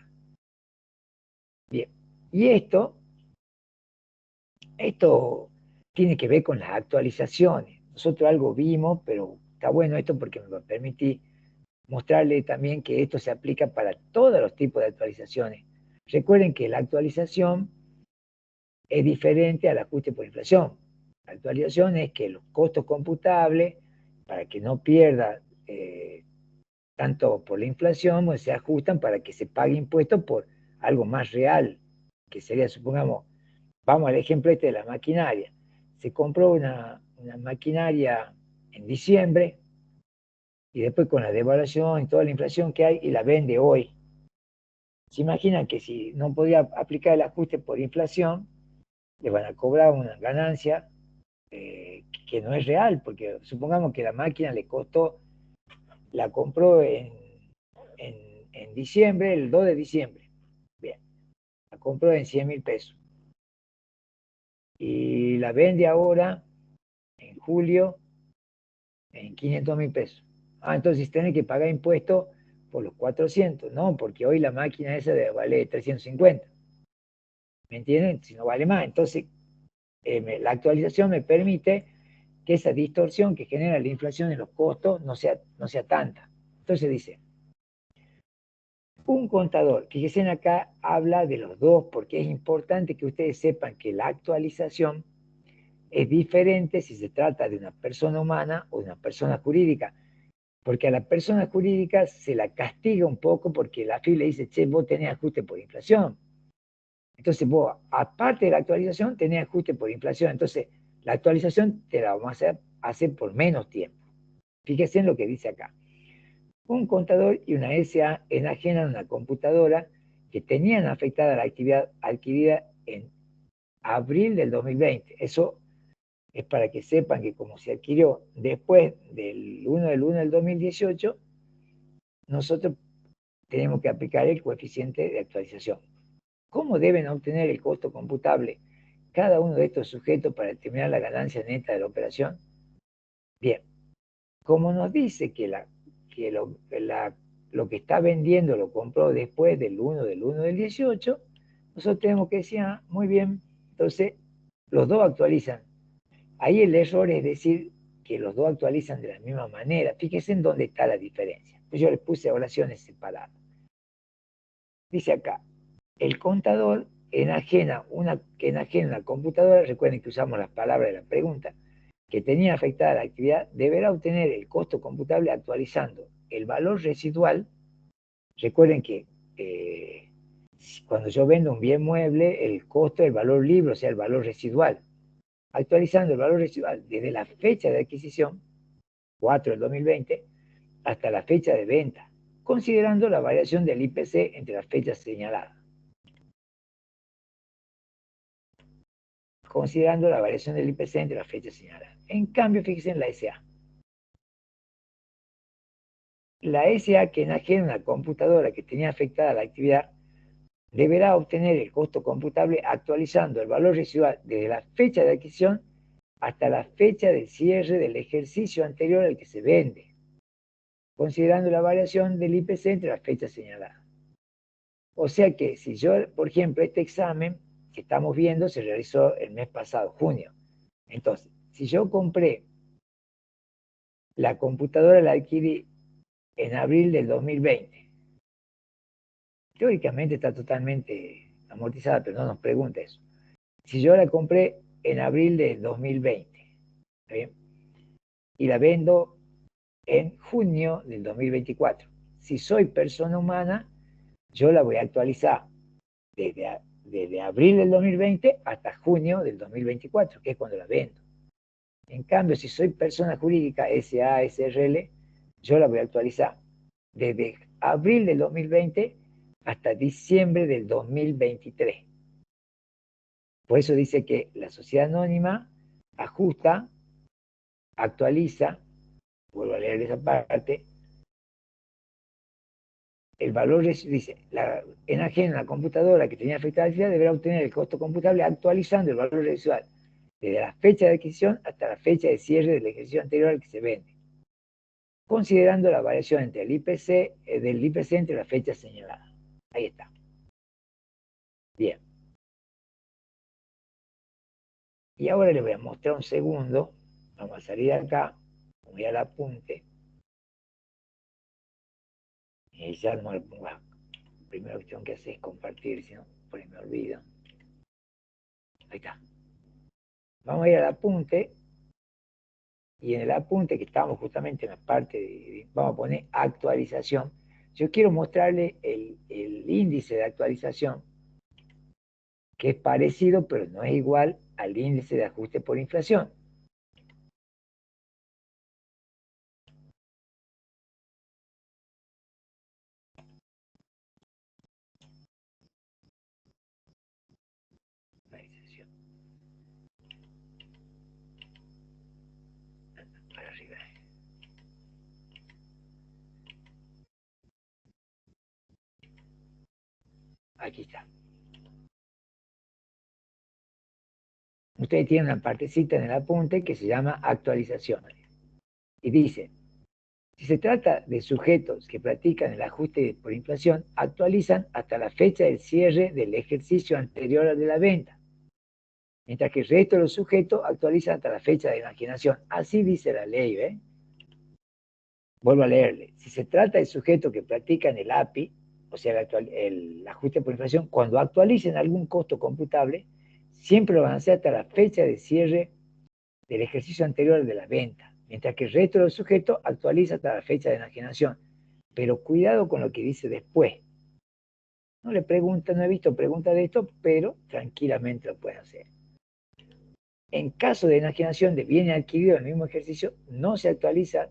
Bien, y esto tiene que ver con las actualizaciones. Nosotros algo vimos, pero está bueno esto porque me va a permitir mostrarle también que esto se aplica para todos los tipos de actualizaciones. Recuerden que la actualización es diferente al ajuste por inflación. La actualización es que los costos computables, para que no pierda tanto por la inflación, pues se ajustan para que se pague impuesto por algo más real, que sería, supongamos, vamos al ejemplo este de la maquinaria. Se compró una maquinaria en diciembre y después con la devaluación y toda la inflación que hay y la vende hoy. Se imaginan que si no podía aplicar el ajuste por inflación, le van a cobrar una ganancia que no es real, porque supongamos que la máquina le costó, la compró en diciembre, el 2 de diciembre. Bien, la compró en 100.000 pesos. Y la vende ahora, en julio, en 500.000 pesos. Entonces tiene que pagar impuestos por los 400, ¿no? Porque hoy la máquina esa vale 350. ¿Me entienden? Si no vale más. Entonces, la actualización me permite que esa distorsión que genera la inflación en los costos no sea tanta. Entonces dice, un contador, fíjense acá, habla de los dos, porque es importante que ustedes sepan que la actualización es diferente si se trata de una persona humana o de una persona jurídica, porque a la persona jurídica se la castiga un poco porque la FI le dice, che, vos tenés ajuste por inflación. Entonces vos, aparte de la actualización, tenés ajuste por inflación. Entonces, la actualización te la vamos a hacer por menos tiempo. Fíjense en lo que dice acá. Un contador y una SA enajenan una computadora que tenían afectada la actividad adquirida en abril del 2020. Eso es para que sepan que como se adquirió después del 1 del 2018, nosotros tenemos que aplicar el coeficiente de actualización. ¿Cómo deben obtener el costo computable cada uno de estos sujetos para determinar la ganancia neta de la operación? Bien, como nos dice que lo que está vendiendo lo compró después del 1 del 18, nosotros tenemos que decir, muy bien, entonces los dos actualizan. Ahí el error es decir que los dos actualizan de la misma manera. Fíjense en dónde está la diferencia. Yo les puse oraciones separadas. Dice acá, el contador enajena una computadora, recuerden que usamos las palabras de la pregunta, que tenía afectada la actividad, deberá obtener el costo computable actualizando el valor residual. Recuerden que cuando yo vendo un bien mueble, el costo es el valor libre, o sea, el valor residual. Actualizando el valor residual desde la fecha de adquisición, 4 del 2020, hasta la fecha de venta, considerando la variación del IPC entre las fechas señaladas. Considerando la variación del IPC entre las fechas señaladas. En cambio, fíjense en la SA. La SA que enajena una computadora que tenía afectada la actividad deberá obtener el costo computable actualizando el valor residual desde la fecha de adquisición hasta la fecha de cierre del ejercicio anterior al que se vende, considerando la variación del IPC entre las fechas señaladas. O sea que si yo, por ejemplo, este examen que estamos viendo se realizó el mes pasado, junio. Entonces, si yo compré la computadora, la adquirí en abril del 2020, teóricamente está totalmente amortizada, pero no nos pregunta eso. Si yo la compré en abril de 2020, ¿está bien? Y la vendo en junio del 2024. Si soy persona humana, yo la voy a actualizar desde abril del 2020 hasta junio del 2024, que es cuando la vendo. En cambio, si soy persona jurídica, SA, SRL, yo la voy a actualizar desde abril del 2020 hasta diciembre del 2023. Por eso dice que la sociedad anónima ajusta, actualiza, vuelvo a leer esa parte, el valor, dice, la enajen en la computadora que tenía afectada la actividad deberá obtener el costo computable actualizando el valor residual desde la fecha de adquisición hasta la fecha de cierre del ejercicio anterior al que se vende, considerando la variación entre del IPC entre las fechas señaladas. Ahí está. Bien. Y ahora les voy a mostrar un segundo. Vamos a salir de acá, voy al apunte. Y ya no me lo pongo. Primero que tengo que hacer es compartir, si no, por ahí me olvido. Ahí está. Vamos a ir al apunte. Y en el apunte que estamos justamente en la parte vamos a poner actualización. Yo quiero mostrarle el índice de actualización, que es parecido, pero no es igual al índice de ajuste por inflación. Para arriba. Aquí está. Ustedes tienen una partecita en el apunte que se llama actualización. Y dice, si se trata de sujetos que practican el ajuste por inflación, actualizan hasta la fecha del cierre del ejercicio anterior al de la venta, mientras que el resto de los sujetos actualizan hasta la fecha de enajenación. Así dice la ley, ¿eh? Vuelvo a leerle. Si se trata de sujetos que practican el API, o sea, el ajuste por inflación, cuando actualicen algún costo computable, siempre lo van a hacer hasta la fecha de cierre del ejercicio anterior de la venta, mientras que el resto de los sujetos actualiza hasta la fecha de enajenación. Pero cuidado con lo que dice después. No le preguntan, no he visto preguntas de esto, pero tranquilamente lo pueden hacer. En caso de enajenación de bienes adquiridos en el mismo ejercicio, no se actualiza,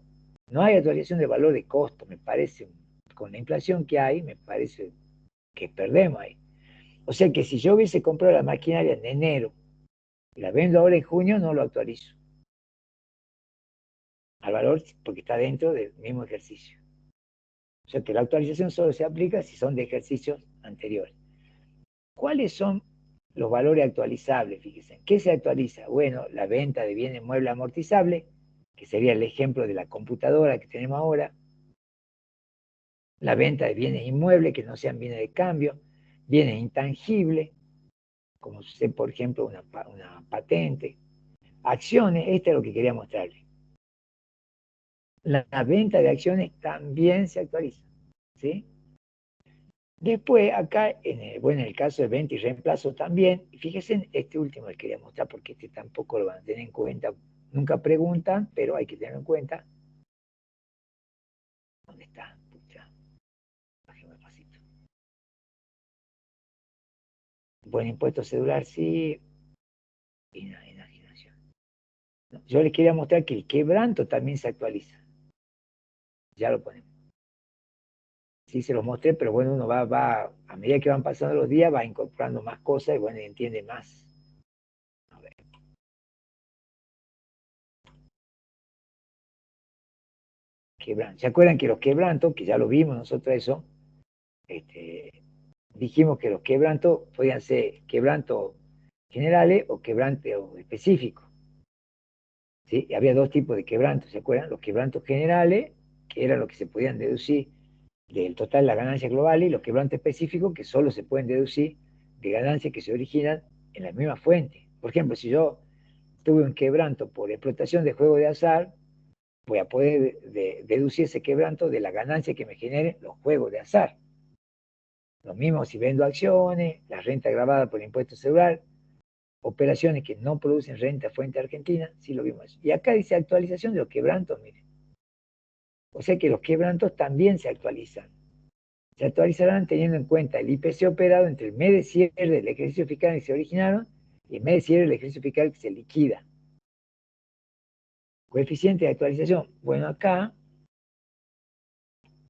no hay actualización de valor de costo, me parece, con la inflación que hay, me parece que perdemos ahí. O sea que si yo hubiese comprado la maquinaria en enero y la vendo ahora en junio, no lo actualizo al valor porque está dentro del mismo ejercicio. O sea que la actualización solo se aplica si son de ejercicios anteriores. ¿Cuáles son los valores actualizables? Fíjense, ¿qué se actualiza? Bueno, la venta de bienes muebles amortizables, que sería el ejemplo de la computadora que tenemos ahora, la venta de bienes inmuebles que no sean bienes de cambio, bienes intangibles, como por ejemplo una patente, acciones, esto es lo que quería mostrarles. La venta de acciones también se actualiza, ¿sí? Después, acá, en el caso de venta y reemplazo también, fíjense en este último que quería mostrar, porque este tampoco lo van a tener en cuenta, nunca preguntan, pero hay que tenerlo en cuenta. ¿Dónde está? Pucha, bajemos despacito. Buen impuesto cedular, sí, y enajenación. No, yo les quería mostrar que el quebranto también se actualiza. Ya lo ponemos. Sí, se los mostré, pero bueno, uno va, a medida que van pasando los días, va incorporando más cosas y bueno, entiende más. A ver. Quebranto. ¿Se acuerdan que los quebrantos, que ya lo vimos nosotros eso, dijimos que los quebrantos podían ser quebrantos generales o quebrantos específicos? ¿Sí? Y había dos tipos de quebrantos, ¿se acuerdan? Los quebrantos generales, que eran los que se podían deducir del total de la ganancia global, y los quebrantos específicos, que solo se pueden deducir de ganancias que se originan en la misma fuente. Por ejemplo, si yo tuve un quebranto por explotación de juego de azar, voy a poder deducir ese quebranto de la ganancia que me generen los juegos de azar. Lo mismo si vendo acciones, la renta grabada por impuesto celular, operaciones que no producen renta fuente argentina, sí lo vimos. Y acá dice actualización de los quebrantos, miren. O sea que los quebrantos también se actualizan. Se actualizarán teniendo en cuenta el IPC operado entre el mes de cierre del ejercicio fiscal en que se originaron y el mes de cierre del ejercicio fiscal que se liquida. Coeficiente de actualización. Bueno, acá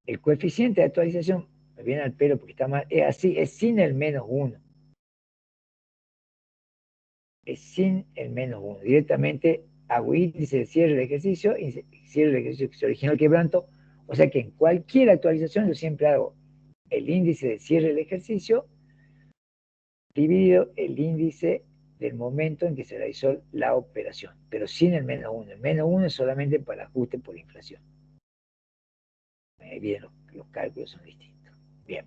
el coeficiente de actualización, me viene al pelo porque está mal, es así, es sin el -1. Es sin el -1. Directamente hago índice de cierre del ejercicio, cierre del ejercicio que se originó el quebranto. O sea que en cualquier actualización yo siempre hago el índice de cierre del ejercicio dividido el índice del momento en que se realizó la operación, pero sin el -1. El -1 es solamente para ajuste por inflación. Bien, los cálculos son distintos. Bien.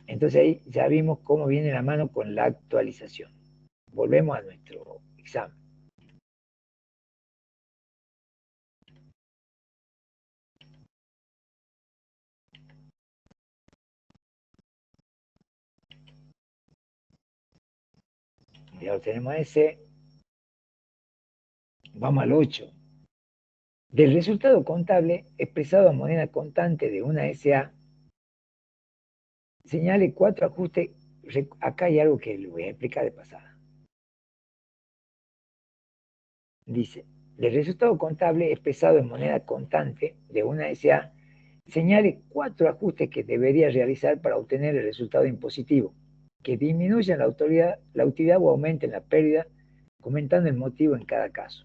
Entonces ahí ya vimos cómo viene la mano con la actualización. Volvemos a nuestro examen. Ya lo tenemos ese. Vamos al 8. Del resultado contable expresado en moneda contante de una SA, señale 4 ajustes. Acá hay algo que le voy a explicar de pasada. Dice, del resultado contable expresado en moneda contante de una SA, señale 4 ajustes que debería realizar para obtener el resultado impositivo, que disminuyan la utilidad o aumenten la pérdida, comentando el motivo en cada caso.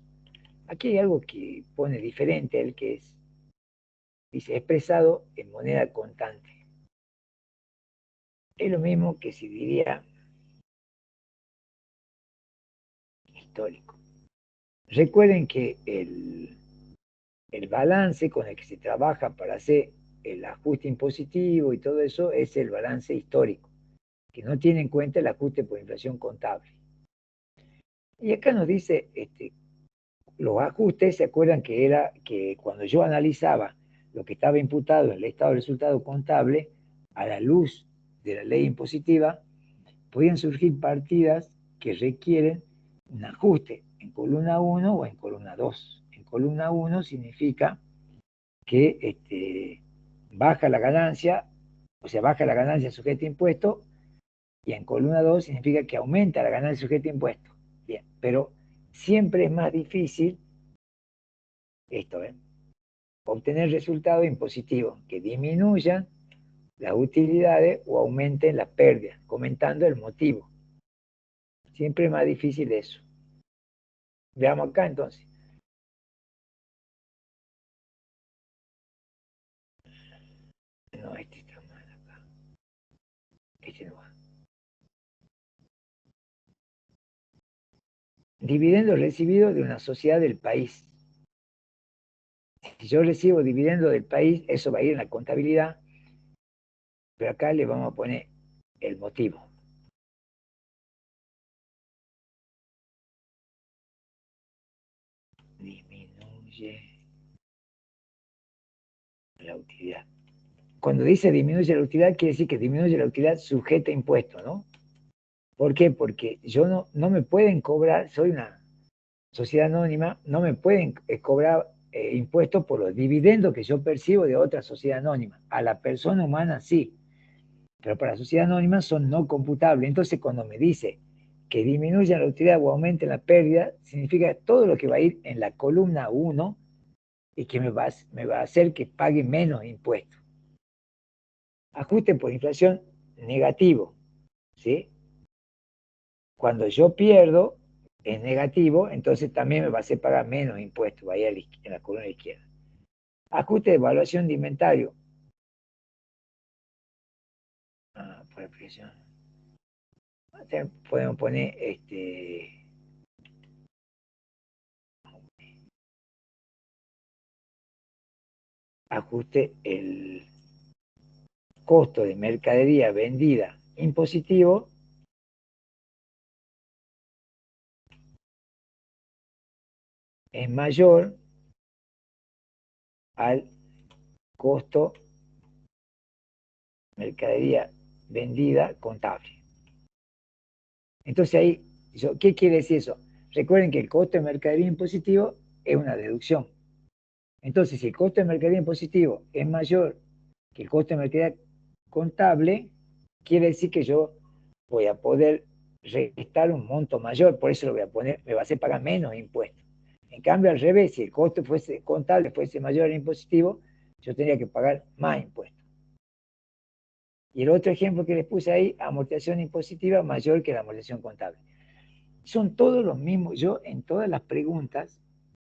Aquí hay algo que pone diferente, el que es, dice, expresado en moneda contante. Es lo mismo que si diría histórico. Recuerden que el balance con el que se trabaja para hacer el ajuste impositivo y todo eso es el balance histórico, que no tiene en cuenta el ajuste por inflación contable. Y acá nos dice, los ajustes, ¿se acuerdan que era que cuando yo analizaba lo que estaba imputado en el estado de resultado contable, a la luz de la ley impositiva, podían surgir partidas que requieren un ajuste en columna 1 o en columna 2. En columna 1 significa que baja la ganancia, o sea, baja la ganancia sujeta a impuesto, y en columna 2 significa que aumenta la ganancia sujeta a impuesto. Bien, pero siempre es más difícil esto, obtener resultados impositivos que disminuyan las utilidades o aumenten las pérdidas, comentando el motivo. Siempre es más difícil eso. Veamos acá entonces. No, este está mal acá. Este no va. Dividendo recibido de una sociedad del país. Si yo recibo dividendo del país, eso va a ir en la contabilidad, pero acá le vamos a poner el motivo. Disminuye la utilidad. Cuando dice disminuye la utilidad, quiere decir que disminuye la utilidad sujeta a impuesto, ¿no? ¿Por qué? Porque yo no me pueden cobrar, soy una sociedad anónima, no me pueden cobrar impuestos por los dividendos que yo percibo de otra sociedad anónima. A la persona humana sí, pero para la sociedad anónima son no computables. Entonces, cuando me dice que disminuya la utilidad o aumente la pérdida, significa todo lo que va a ir en la columna 1 y que me va a hacer que pague menos impuestos. Ajuste por inflación negativo, ¿sí? Cuando yo pierdo, es negativo, entonces también me va a hacer pagar menos impuestos, vaya en la columna izquierda. Ajuste de evaluación de inventario. Por expresión. Podemos poner ajuste el costo de mercadería vendida impositivo es mayor al costo mercadería vendida contable. Entonces ahí, ¿qué quiere decir eso? Recuerden que el costo de mercadería impositivo es una deducción. Entonces, si el costo de mercadería impositivo es mayor que el costo de mercadería contable, quiere decir que yo voy a poder restar un monto mayor, por eso lo voy a poner, me va a hacer pagar menos impuestos. En cambio, al revés, si el costo fuese contable fuese mayor al impositivo, yo tendría que pagar más impuestos. Y el otro ejemplo que les puse ahí, amortización impositiva mayor que la amortización contable. Son todos los mismos. Yo en todas las preguntas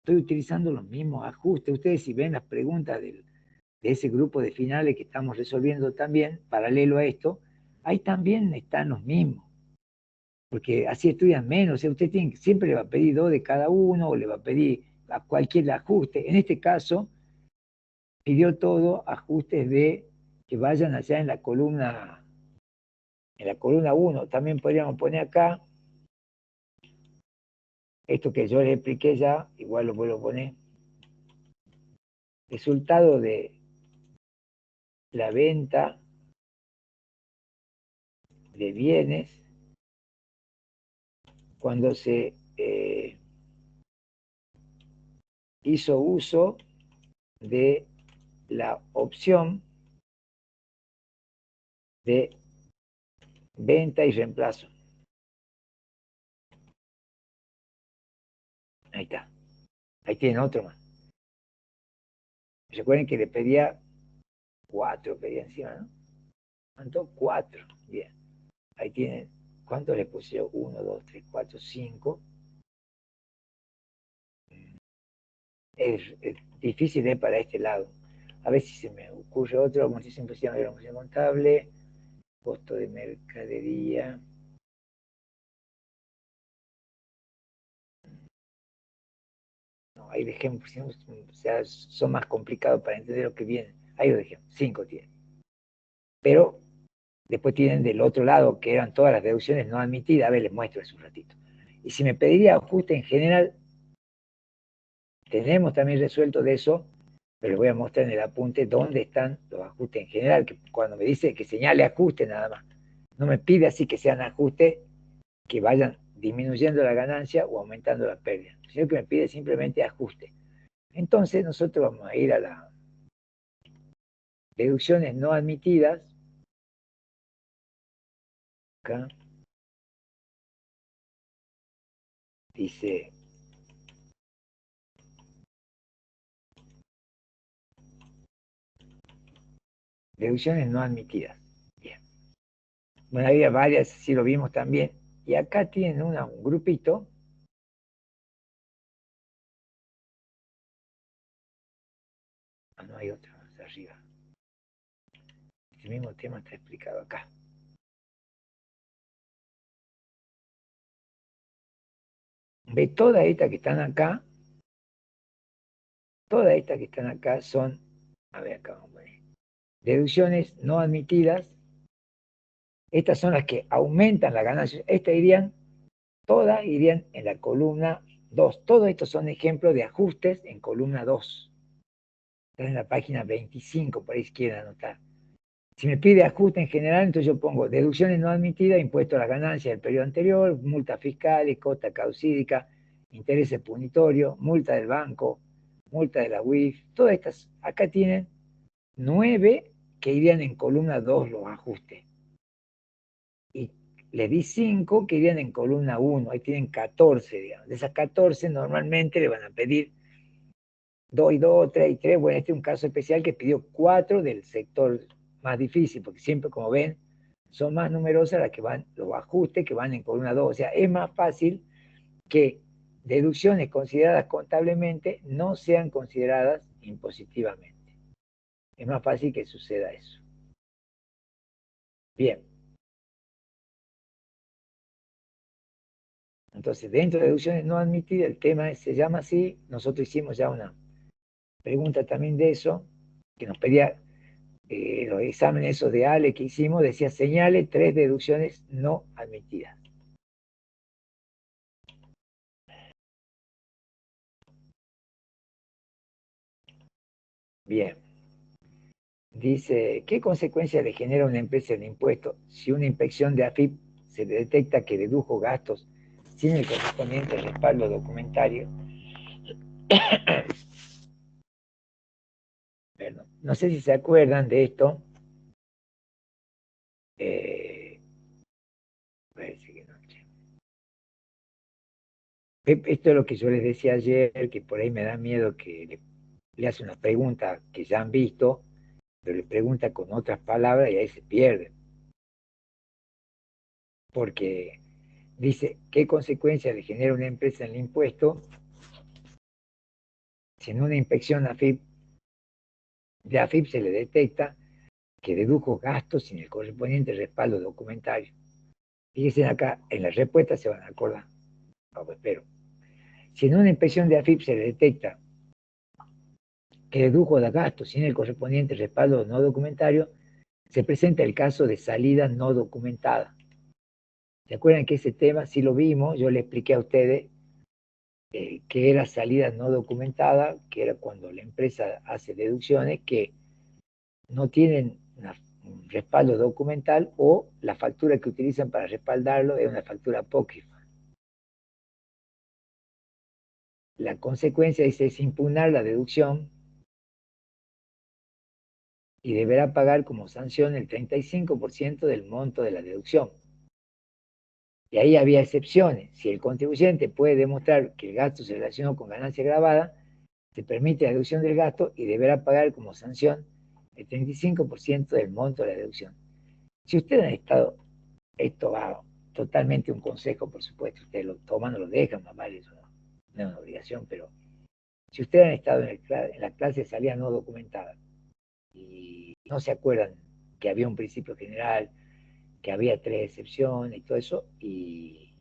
estoy utilizando los mismos ajustes. Ustedes si ven las preguntas de ese grupo de finales que estamos resolviendo también, paralelo a esto, ahí también están los mismos. Porque así estudian menos. O sea, usted siempre le va a pedir 2 de cada uno o le va a pedir a cualquier ajuste. En este caso, pidió todo ajustes de que vayan allá en la columna 1. También podríamos poner acá esto que yo les expliqué ya, igual lo vuelvo a poner. Resultado de la venta de bienes cuando se hizo uso de la opción de venta y reemplazo. Ahí está. Ahí tienen otro más. Recuerden que le pedía 4, pedía encima, ¿no? ¿Cuánto? 4. Bien. Ahí tienen. ¿Cuántos le puse? 1, 2, 3, 4, 5. Es difícil para este lado. A ver si se me ocurre otro. Amortización impositiva de la amortización contable. Costo de mercadería. No, ahí dejemos, o sea, son más complicados para entender lo que viene. Ahí lo dejemos, 5 tienen. Pero después tienen del otro lado, que eran todas las deducciones no admitidas. A ver, les muestro eso un ratito. Y si me pediría ajuste en general, tenemos también resuelto de eso, pero les voy a mostrar en el apunte dónde están los ajustes en general, que cuando me dice que señale ajuste nada más. No me pide así que sean ajustes que vayan disminuyendo la ganancia o aumentando la pérdida, sino que me pide simplemente ajuste. Entonces nosotros vamos a ir a las deducciones no admitidas. Acá dice deducciones no admitidas. Bien. Bueno, había varias, sí lo vimos también. Y acá tienen un grupito. Ah, no hay otro más arriba. Este mismo tema está explicado acá. Ve, todas estas que están acá, todas estas que están acá son, a ver, acá vamos a poner, deducciones no admitidas. Estas son las que aumentan la ganancia. Todas irían en la columna 2. Todos estos son ejemplos de ajustes en columna 2. Está en la página 25, por ahí si quieren anotar. Si me pide ajuste en general, entonces yo pongo deducciones no admitidas, impuesto a las ganancias del periodo anterior, multas fiscales, cota causídica, intereses punitorios, multa del banco, multa de la UIF. Todas estas, acá tienen 9 que irían en columna 2 los ajustes. Y le di 5 que irían en columna 1. Ahí tienen 14, digamos. De esas 14 normalmente le van a pedir 2 y 2, 3 y 3. Bueno, este es un caso especial que pidió 4 del sector más difícil, porque siempre, como ven, son más numerosas las que van, los ajustes que van en columna 2. O sea, es más fácil que deducciones consideradas contablemente no sean consideradas impositivamente. Es más fácil que suceda eso. Bien. Entonces, dentro de deducciones no admitidas, el tema se llama así. Nosotros hicimos ya una pregunta también de eso, que nos pedía los exámenes esos de ALE que hicimos, decía señale 3 deducciones no admitidas. Bien. dice, ¿qué consecuencias le genera a una empresa el impuesto si una inspección de AFIP se detecta que dedujo gastos sin el correspondiente respaldo documentario? Perdón. No sé si se acuerdan de esto. Parece que no. Esto es lo que yo les decía ayer, que por ahí me da miedo que le hace una pregunta que ya han visto, pero le pregunta con otras palabras y ahí se pierde. Porque dice, ¿qué consecuencias le genera una empresa en el impuesto si en una inspección de AFIP se le detecta que dedujo gastos sin el correspondiente respaldo documentario? Fíjense acá, en la respuesta se van a acordar. No, pues, espero. Si en una inspección de AFIP se le detecta que dedujo de gastos sin el correspondiente respaldo no documentario, se presenta el caso de salida no documentada. ¿Se acuerdan que ese tema sí lo vimos? Yo le expliqué a ustedes que era salida no documentada, que era cuando la empresa hace deducciones que no tienen un respaldo documental o la factura que utilizan para respaldarlo es una factura apócrifa. La consecuencia es impugnar la deducción y deberá pagar como sanción el 35% del monto de la deducción. Y ahí había excepciones. Si el contribuyente puede demostrar que el gasto se relacionó con ganancia grabada, se permite la deducción del gasto y deberá pagar como sanción el 35% del monto de la deducción. Si ustedes han estado, esto va totalmente un consejo, por supuesto, ustedes lo toman o lo dejan, más vale, eso no es una obligación, pero si ustedes han estado en la clase de salida no documentada y no se acuerdan que había un principio general, que había 3 excepciones y todo eso, y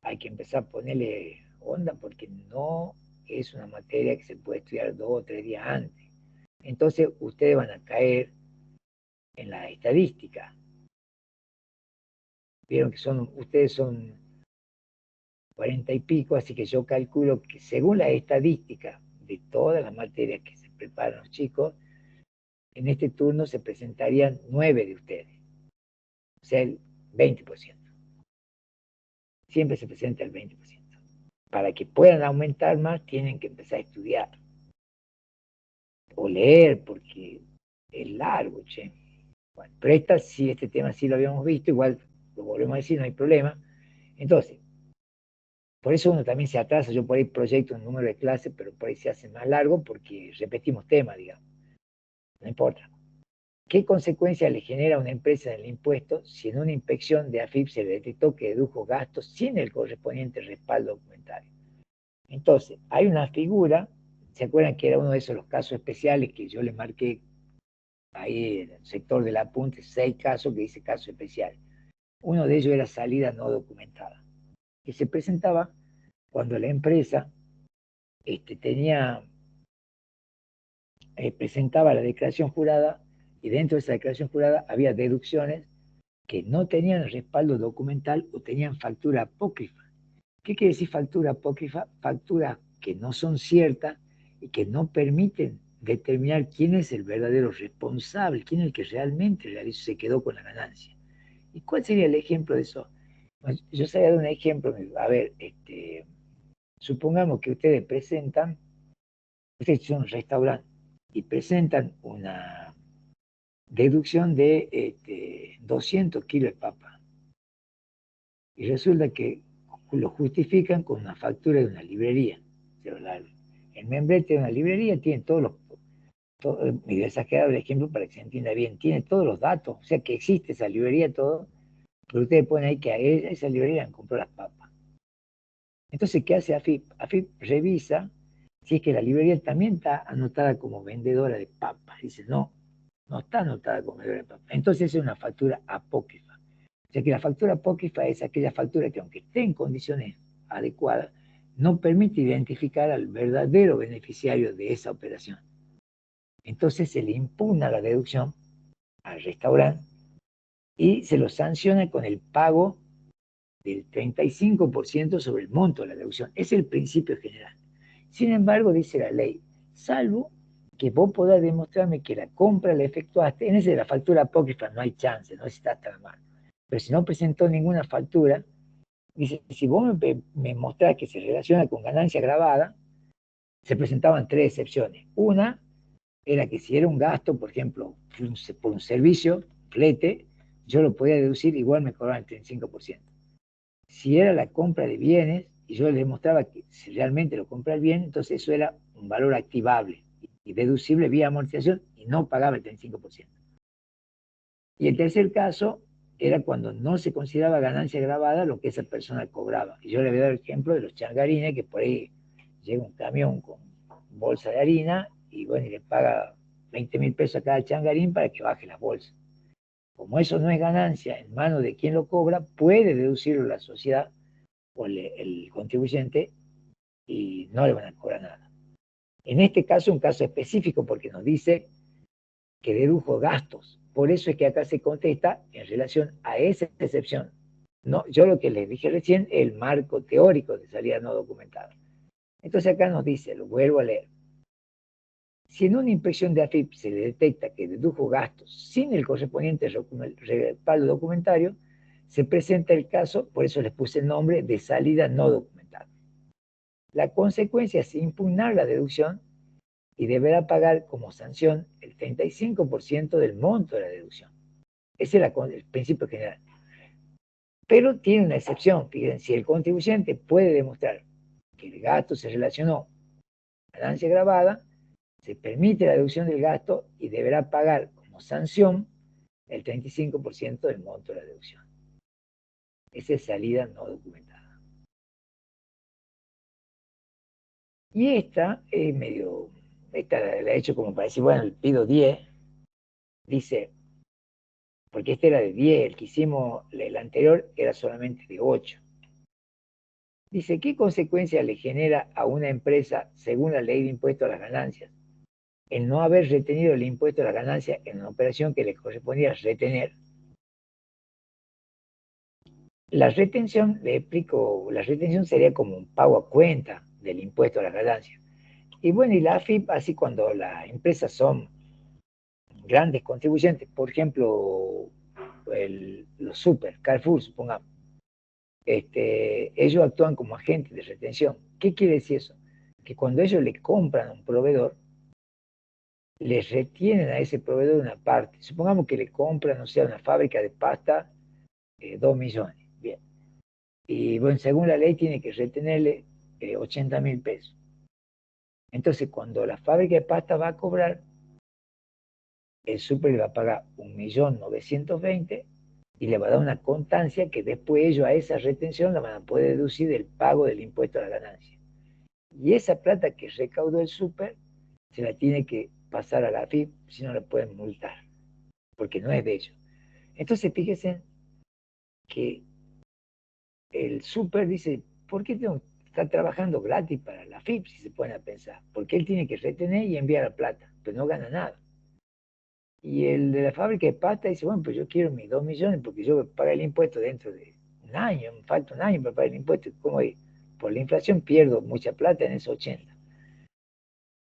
hay que empezar a ponerle onda porque no es una materia que se puede estudiar 2 o 3 días antes. Entonces ustedes van a caer en la estadística. Vieron que ustedes son 40 y pico, así que yo calculo que según la estadística de todas las materias que se preparan los chicos, en este turno se presentarían 9 de ustedes, o sea, el 20%. Siempre se presenta el 20%. Para que puedan aumentar más, tienen que empezar a estudiar o leer, porque es largo, che. Bueno, pero este tema sí lo habíamos visto, igual lo volvemos a decir, no hay problema. Entonces, por eso uno también se atrasa, yo por ahí proyecto un número de clases, pero por ahí se hace más largo porque repetimos temas, digamos. No importa. ¿Qué consecuencias le genera a una empresa en el impuesto si en una inspección de AFIP se le detectó que dedujo gastos sin el correspondiente respaldo documentario? Entonces, hay una figura, ¿se acuerdan que era uno de esos los casos especiales que yo les marqué ahí en el sector del apunte, 6 casos que dice caso especial? Uno de ellos era salida no documentada, que se presentaba cuando la empresa presentaba la declaración jurada y dentro de esa declaración jurada había deducciones que no tenían respaldo documental o tenían factura apócrifa. ¿Qué quiere decir factura apócrifa? Facturas que no son ciertas y que no permiten determinar quién es el verdadero responsable, quién es el que realmente se quedó con la ganancia. ¿Y cuál sería el ejemplo de eso? Pues yo sabía de un ejemplo, a ver, supongamos que ustedes son un restaurante y presentan una deducción de 200 kilos de papa. Y resulta que lo justifican con una factura de una librería. El membrete de una librería tiene todos los... y exagerado el ejemplo para que se entienda bien. Tiene todos los datos. O sea que existe esa librería, todo. Pero ustedes ponen ahí que a esa librería compró las papas. Entonces, ¿qué hace AFIP? AFIP revisa si es que la librería también está anotada como vendedora de papas. Dice, no, no está anotada como vendedora de papas. Entonces es una factura apócrifa. O sea que la factura apócrifa es aquella factura que aunque esté en condiciones adecuadas, no permite identificar al verdadero beneficiario de esa operación. Entonces se le impugna la deducción al restaurante y se lo sanciona con el pago del 35% sobre el monto de la deducción. Es el principio general. Sin embargo, dice la ley, salvo que vos podás demostrarme que la compra la efectuaste, en ese de la factura apócrifa no hay chance, no está hasta la mano. Pero si no presentó ninguna factura, dice, si vos me mostrás que se relaciona con ganancia grabada, se presentaban 3 excepciones. Una era que si era un gasto, por ejemplo, por un servicio, flete, yo lo podía deducir, igual me cobraban el 35%. Si era la compra de bienes, y yo le demostraba que si realmente lo compra el bien, entonces eso era un valor activable y deducible vía amortización y no pagaba el 35%. Y el tercer caso era cuando no se consideraba ganancia grabada lo que esa persona cobraba. Y yo le voy a dar el ejemplo de los changarines, que por ahí llega un camión con bolsa de harina y bueno, y le paga 20.000 pesos a cada changarín para que baje las bolsas. Como eso no es ganancia en manos de quien lo cobra, puede deducirlo la sociedad o el contribuyente y no le van a cobrar nada. En este caso, un caso específico porque nos dice que dedujo gastos. Por eso es que acá se contesta en relación a esa excepción. No, yo lo que les dije recién, el marco teórico de salida no documentada. Entonces acá nos dice, lo vuelvo a leer. Si en una inspección de AFIP se le detecta que dedujo gastos sin el correspondiente respaldo documentario, se presenta el caso, por eso les puse el nombre de salida no documentada. La consecuencia es impugnar la deducción y deberá pagar como sanción el 35% del monto de la deducción. Ese es el principio general. Pero tiene una excepción. Fíjense, si el contribuyente puede demostrar que el gasto se relacionó a ganancia grabada, se permite la deducción del gasto y deberá pagar como sanción el 35% del monto de la deducción. Esa es salida no documentada. Y esta es medio, esta la he hecho como para decir, bueno, le pido 10, dice, porque este era de 10, el que hicimos, el anterior era solamente de 8. Dice, ¿qué consecuencia le genera a una empresa, según la ley de impuesto a las ganancias, el no haber retenido el impuesto a las ganancias en una operación que le correspondía retener? La retención, le explico, la retención sería como un pago a cuenta del impuesto a las ganancias. Y bueno, y la AFIP, así cuando las empresas son grandes contribuyentes, por ejemplo, los super, Carrefour, supongamos, ellos actúan como agentes de retención. ¿Qué quiere decir eso? Que cuando ellos le compran a un proveedor, les retienen a ese proveedor una parte. Supongamos que le compran, o sea, una fábrica de pasta, 2 millones. Bien. Y bueno, según la ley tiene que retenerle 80.000 pesos. Entonces, cuando la fábrica de pasta va a cobrar, el súper le va a pagar 1.920.000 y le va a dar una constancia que después ellos a esa retención la van a poder deducir del pago del impuesto a la ganancia. Y esa plata que recaudó el súper se la tiene que pasar a la AFIP, si no la pueden multar, porque no es de ellos. Entonces fíjense que el súper dice, ¿por qué está trabajando gratis para la AFIP si se pueden pensar? Porque él tiene que retener y enviar la plata, pero no gana nada. Y el de la fábrica de pasta dice, bueno, pues yo quiero mis 2 millones porque yo pago el impuesto dentro de un año, me falta un año para pagar el impuesto. Como por la inflación pierdo mucha plata en esos 80.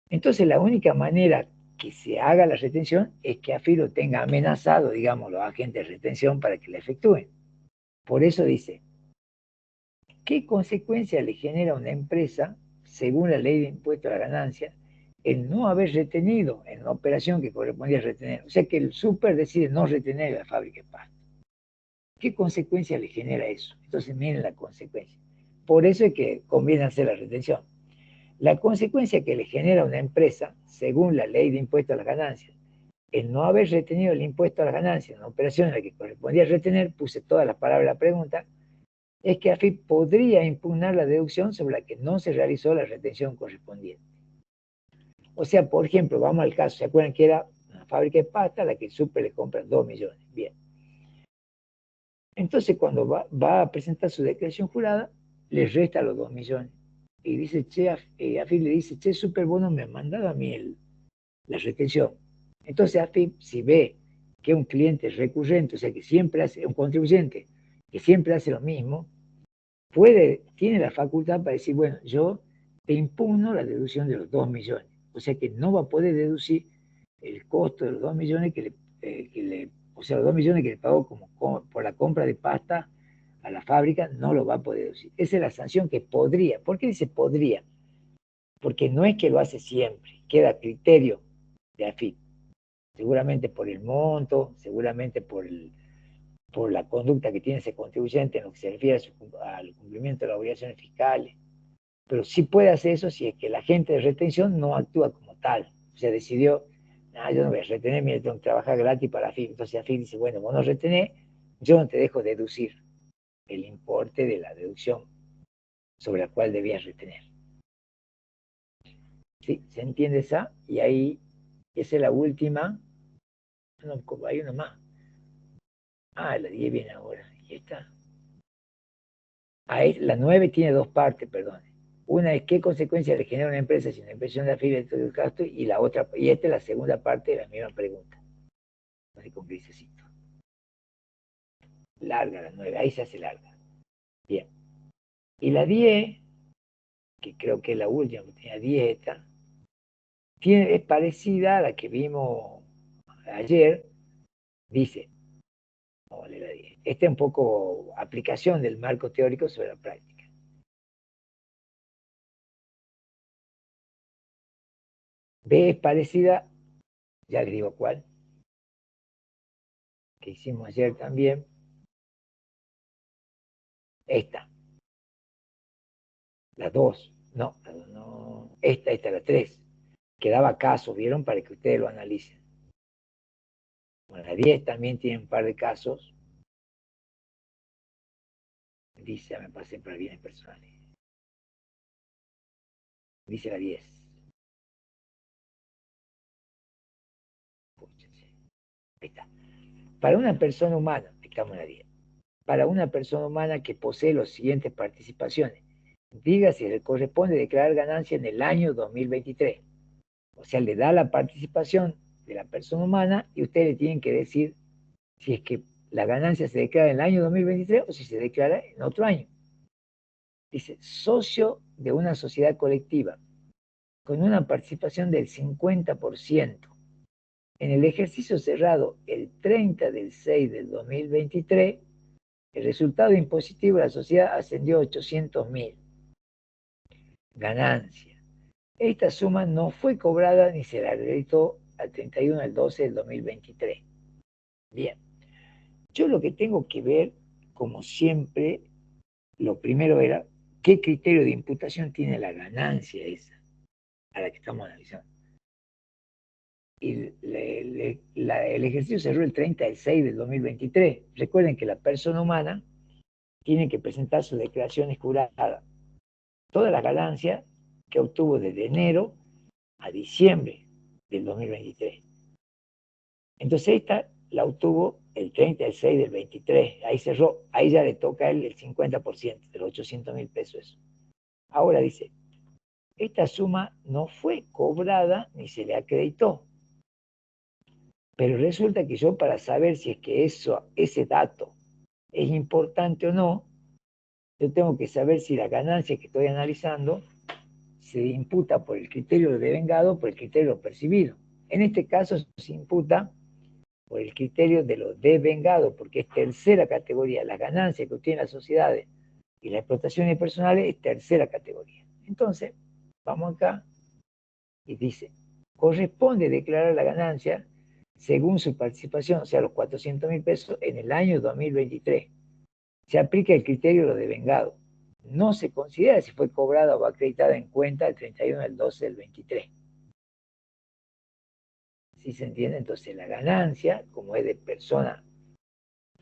Entonces la única manera que se haga la retención es que AFIP lo tenga amenazado, digamos, los agentes de retención para que la efectúen. Por eso dice, ¿qué consecuencia le genera a una empresa, según la ley de impuesto a la ganancia, el no haber retenido en una operación que correspondía retener? O sea que el súper decide no retener la fábrica de pasta. ¿Qué consecuencia le genera eso? Entonces miren la consecuencia. Por eso es que conviene hacer la retención. La consecuencia que le genera a una empresa, según la ley de impuesto a las ganancias, el no haber retenido el impuesto a las ganancias en una operación en la que correspondía retener, puse todas las palabras de la pregunta, es que AFIP podría impugnar la deducción sobre la que no se realizó la retención correspondiente. O sea, por ejemplo, vamos al caso, ¿se acuerdan que era una fábrica de pasta a la que el súper le compra 2 millones? Bien. Entonces, cuando va a presentar su declaración jurada, le resta los 2 millones. Y dice, AFIP le dice, che, súper bueno, me ha mandado a mí la retención. Entonces AFIP, si ve que un cliente recurrente, o sea, que siempre hace, un contribuyente, que siempre hace lo mismo, tiene la facultad para decir, bueno, yo te impugno la deducción de los 2 millones. O sea que no va a poder deducir el costo de los 2 millones o sea, los 2 millones que le pagó por la compra de pasta a la fábrica, no lo va a poder deducir. Esa es la sanción que podría. ¿Por qué dice podría? Porque no es que lo hace siempre, queda a criterio de AFIP. Seguramente por el monto, seguramente por la conducta que tiene ese contribuyente en lo que se refiere al cumplimiento de las obligaciones fiscales. Pero sí puede hacer eso si es que el agente de retención no actúa como tal. O sea, decidió, yo no voy a retener, mira, tengo que trabajar gratis para AFIP. Entonces AFIP dice, bueno, vos no retenés, yo no te dejo deducir el importe de la deducción sobre la cual debías retener. ¿Sí? ¿Se entiende esa? Y ahí, esa es la última. No, hay una más. La 10 viene ahora. ¿Y esta? La 9 tiene dos partes, perdón. Una es qué consecuencias le genera una empresa sin la impresión de la fibra del gasto, y la otra, y esta es la segunda parte de la misma pregunta. Así con grisecito. Larga la 9, ahí se hace larga. Bien. Y la 10, que creo que es la última, porque tenía 10 esta, es parecida a la que vimos ayer. Dice, vamos a leer la 10. Esta es un poco aplicación del marco teórico sobre la práctica. B es parecida, ya les digo cuál, que hicimos ayer también. Esta. La 2. No, no. Esta, la 3. Que daba casos, ¿vieron? Para que ustedes lo analicen. Bueno, la 10 también tiene un par de casos. Dice, me pasé para bienes personales. Dice la 10. Ahí está. Para una persona humana, estamos en la 10. Para una persona humana que posee las siguientes participaciones, diga si le corresponde declarar ganancia en el año 2023. O sea, le da la participación de la persona humana y ustedes le tienen que decir si es que la ganancia se declara en el año 2023 o si se declara en otro año. Dice, socio de una sociedad colectiva con una participación del 50%. En el ejercicio cerrado el 30 del 6 del 2023, el resultado impositivo de la sociedad ascendió a 800.000. Ganancia. Esta suma no fue cobrada ni se la acreditó al 31 del 12 del 2023. Bien. Yo lo que tengo que ver, como siempre, lo primero era qué criterio de imputación tiene la ganancia esa, a la que estamos analizando. Y el ejercicio cerró el 30 del 6 del 2023. Recuerden que la persona humana tiene que presentar sus declaraciones juradas. Toda la ganancia que obtuvo desde enero a diciembre del 2023. Entonces esta la obtuvo el 30 del 6 del 23, ahí cerró, ahí ya le toca a él el 50% de los 800.000 pesos. Ahora dice, esta suma no fue cobrada ni se le acreditó, pero resulta que yo, para saber si es que ese dato es importante o no, yo tengo que saber si la ganancia que estoy analizando se imputa por el criterio de devengado o por el criterio percibido. En este caso se imputa por el criterio de lo devengado, porque es tercera categoría. La ganancia que obtienen las sociedades y las explotaciones personales es tercera categoría. Entonces, vamos acá y dice, corresponde declarar la ganancia según su participación, o sea, los 400.000 pesos en el año 2023. Se aplica el criterio de lo devengado. No se considera si fue cobrada o acreditada en cuenta el 31 del 12 del 23. ¿Sí se entiende? Entonces la ganancia, como es de persona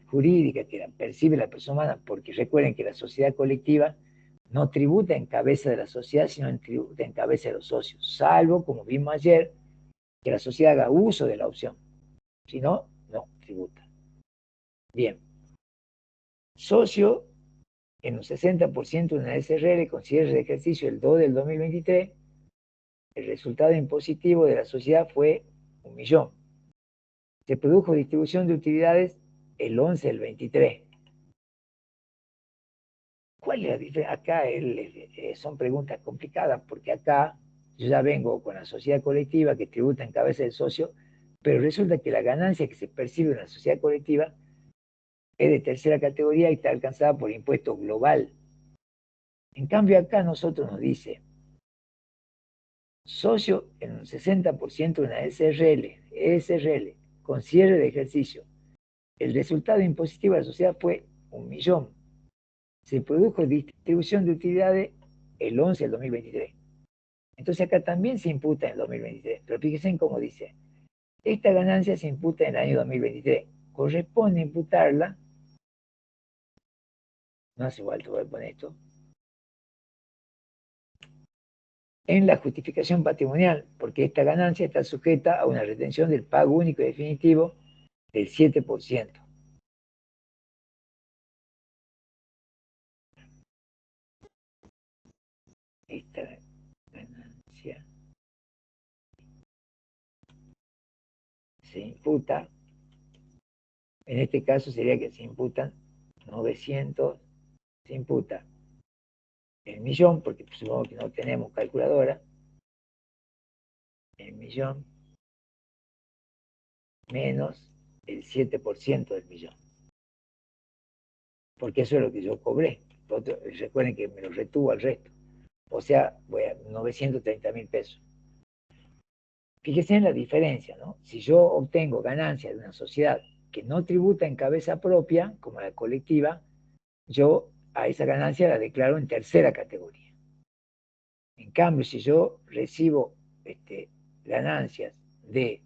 jurídica que la percibe la persona humana, porque recuerden que la sociedad colectiva no tributa en cabeza de la sociedad, sino tributa en cabeza de los socios, salvo, como vimos ayer, que la sociedad haga uso de la opción. Si no, no tributa. Bien. Socio en un 60% de una SRL con cierre de ejercicio el 2 del 2023, el resultado impositivo de la sociedad fue 1 millón. Se produjo distribución de utilidades el 11 del 23. ¿Cuál es la diferencia? Acá son preguntas complicadas porque acá yo ya vengo con la sociedad colectiva que tributa en cabeza del socio, pero resulta que la ganancia que se percibe en la sociedad colectiva es de tercera categoría y está alcanzada por impuesto global. En cambio acá nosotros nos dice, socio en un 60% de una SRL, con cierre de ejercicio. El resultado impositivo de la sociedad fue 1.000.000. Se produjo distribución de utilidades el 11 del 2023. Entonces acá también se imputa en el 2023. Pero fíjense en cómo dice, esta ganancia se imputa en el año 2023. Corresponde imputarla, no hace falta, voy a poner esto, en la justificación patrimonial, porque esta ganancia está sujeta a una retención del pago único y definitivo del 7%. Esta ganancia se imputa, en este caso sería que se imputan 900, se imputa el 1.000.000, porque supongo que no tenemos calculadora, el 1.000.000 menos el 7% del 1.000.000. Porque eso es lo que yo cobré. Recuerden que me lo retuvo al resto. O sea, voy a 930.000 pesos. Fíjense en la diferencia, ¿no? Si yo obtengo ganancias de una sociedad que no tributa en cabeza propia, como la colectiva, yo a esa ganancia la declaro en tercera categoría. En cambio, si yo recibo ganancias de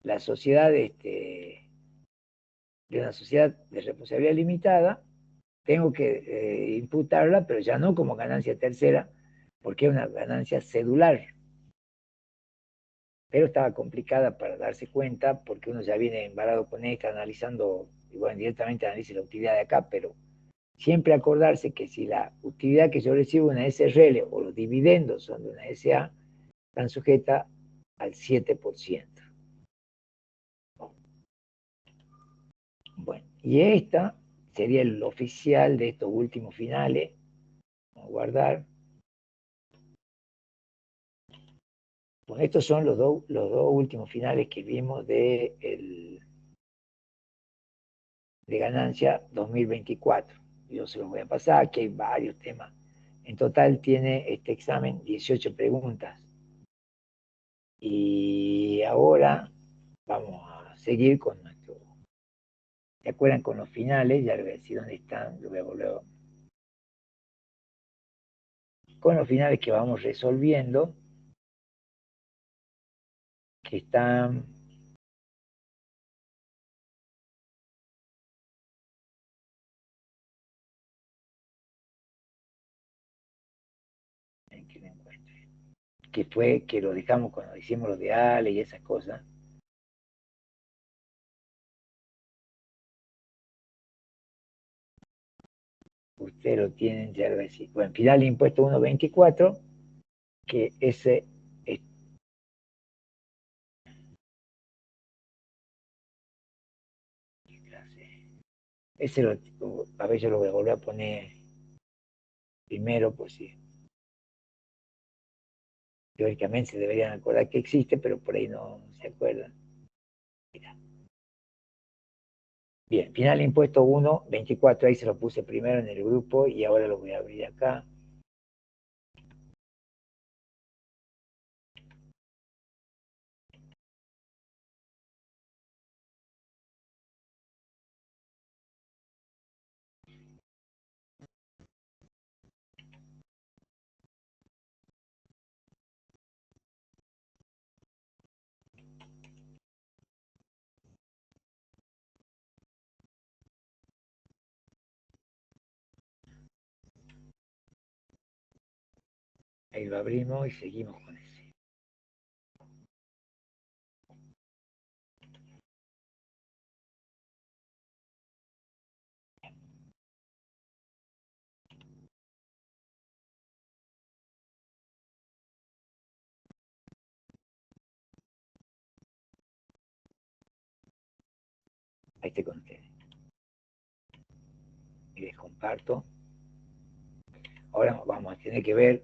la sociedad, de una sociedad de responsabilidad limitada, tengo que imputarla, pero ya no como ganancia tercera, porque es una ganancia cedular. Pero estaba complicada para darse cuenta, porque uno ya viene embalado con esta, analizando, y bueno, directamente analiza la utilidad de acá, pero siempre acordarse que si la utilidad que yo recibo de una SRL o los dividendos son de una SA, están sujetas al 7%. Bueno, y esta sería el oficial de estos últimos finales. Vamos a guardar. Bueno, estos son los dos últimos finales que vimos de ganancia 2024. Yo se los voy a pasar, aquí hay varios temas. En total tiene este examen 18 preguntas. Y ahora vamos a seguir con nuestro... ¿Se acuerdan con los finales? Ya les voy a decir dónde están, lo voy a volver. Con los finales que vamos resolviendo, que están... que fue que lo dejamos cuando hicimos los de Ale y esas cosas. Ustedes lo tienen, ya lo voy a decir. Bueno, final de impuesto 1.24, que ese a ver, yo lo voy a volver a poner primero, pues sí. Teóricamente se deberían acordar que existe, pero por ahí no se acuerdan. Mira. Bien, final impuesto 1.24, ahí se lo puse primero en el grupo y ahora lo voy a abrir acá. Ahí lo abrimos y seguimos con ese. Ahí te conté. Y les comparto. Ahora vamos a tener que ver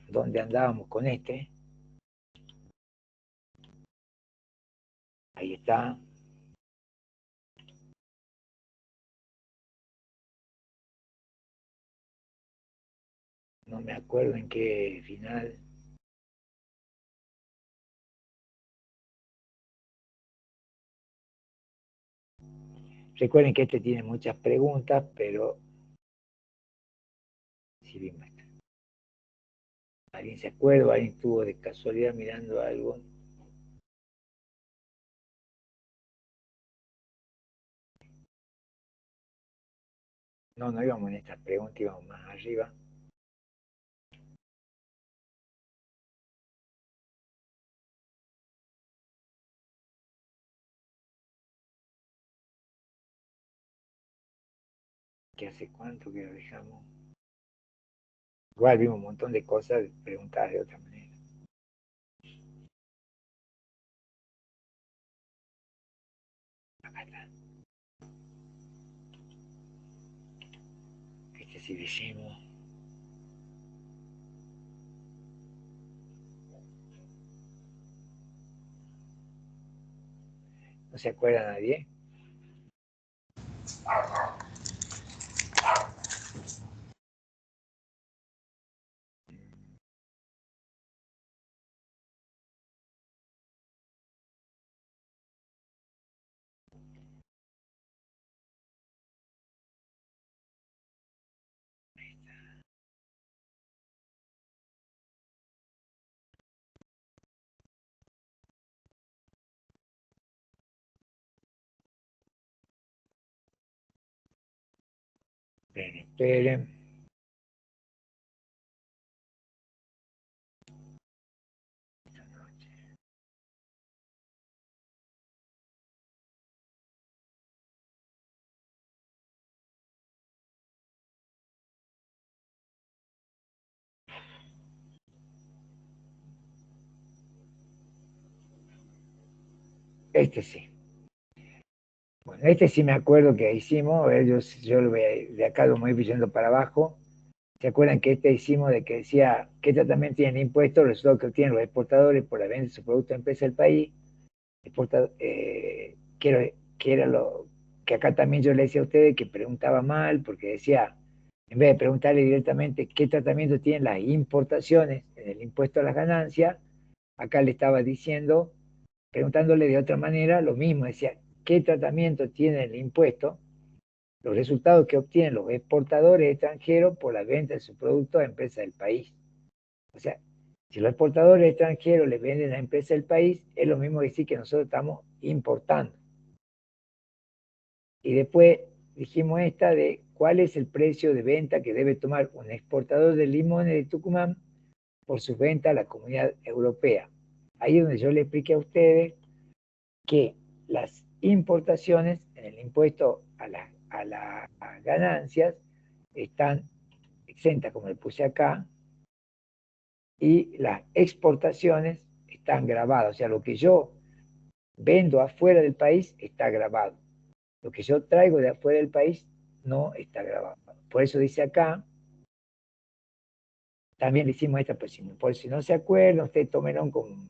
dónde andábamos con este. Ahí está. No me acuerdo en qué final. Recuerden que este tiene muchas preguntas, pero si bien muestra. ¿Alguien se acuerda? ¿Alguien estuvo de casualidad mirando algo? No, no íbamos en estas preguntas, íbamos más arriba. ¿Qué hace cuánto que lo dejamos? Igual vimos un montón de cosas preguntadas de otra manera. Acá está. Este sí decimos. ¿No se acuerda nadie? Esperen, esperen. Este sí. Bueno, este sí me acuerdo que hicimos, yo lo voy de acá lo voy yendo para abajo. ¿Se acuerdan que este hicimos de que decía qué tratamiento tienen impuestos, los resultados que obtienen los exportadores por la venta de su producto a empresa del país? Que era lo que acá también yo le decía a ustedes que preguntaba mal, porque decía, en vez de preguntarle directamente qué tratamiento tienen las importaciones en el impuesto a las ganancias, acá le estaba diciendo, preguntándole de otra manera, lo mismo, decía, ¿qué tratamiento tiene el impuesto? Los resultados que obtienen los exportadores extranjeros por la venta de su producto a empresas del país. O sea, si los exportadores extranjeros le venden a empresas del país, es lo mismo que decir que nosotros estamos importando. Y después dijimos esta de cuál es el precio de venta que debe tomar un exportador de limones de Tucumán por su venta a la Comunidad Europea. Ahí es donde yo le expliqué a ustedes que las importaciones en el impuesto a las ganancias están exentas, como le puse acá, y las exportaciones están grabadas. O sea, lo que yo vendo afuera del país está grabado. Lo que yo traigo de afuera del país no está grabado. Por eso dice acá, también le hicimos esta, pues por si no se acuerdan, ustedes tomen con un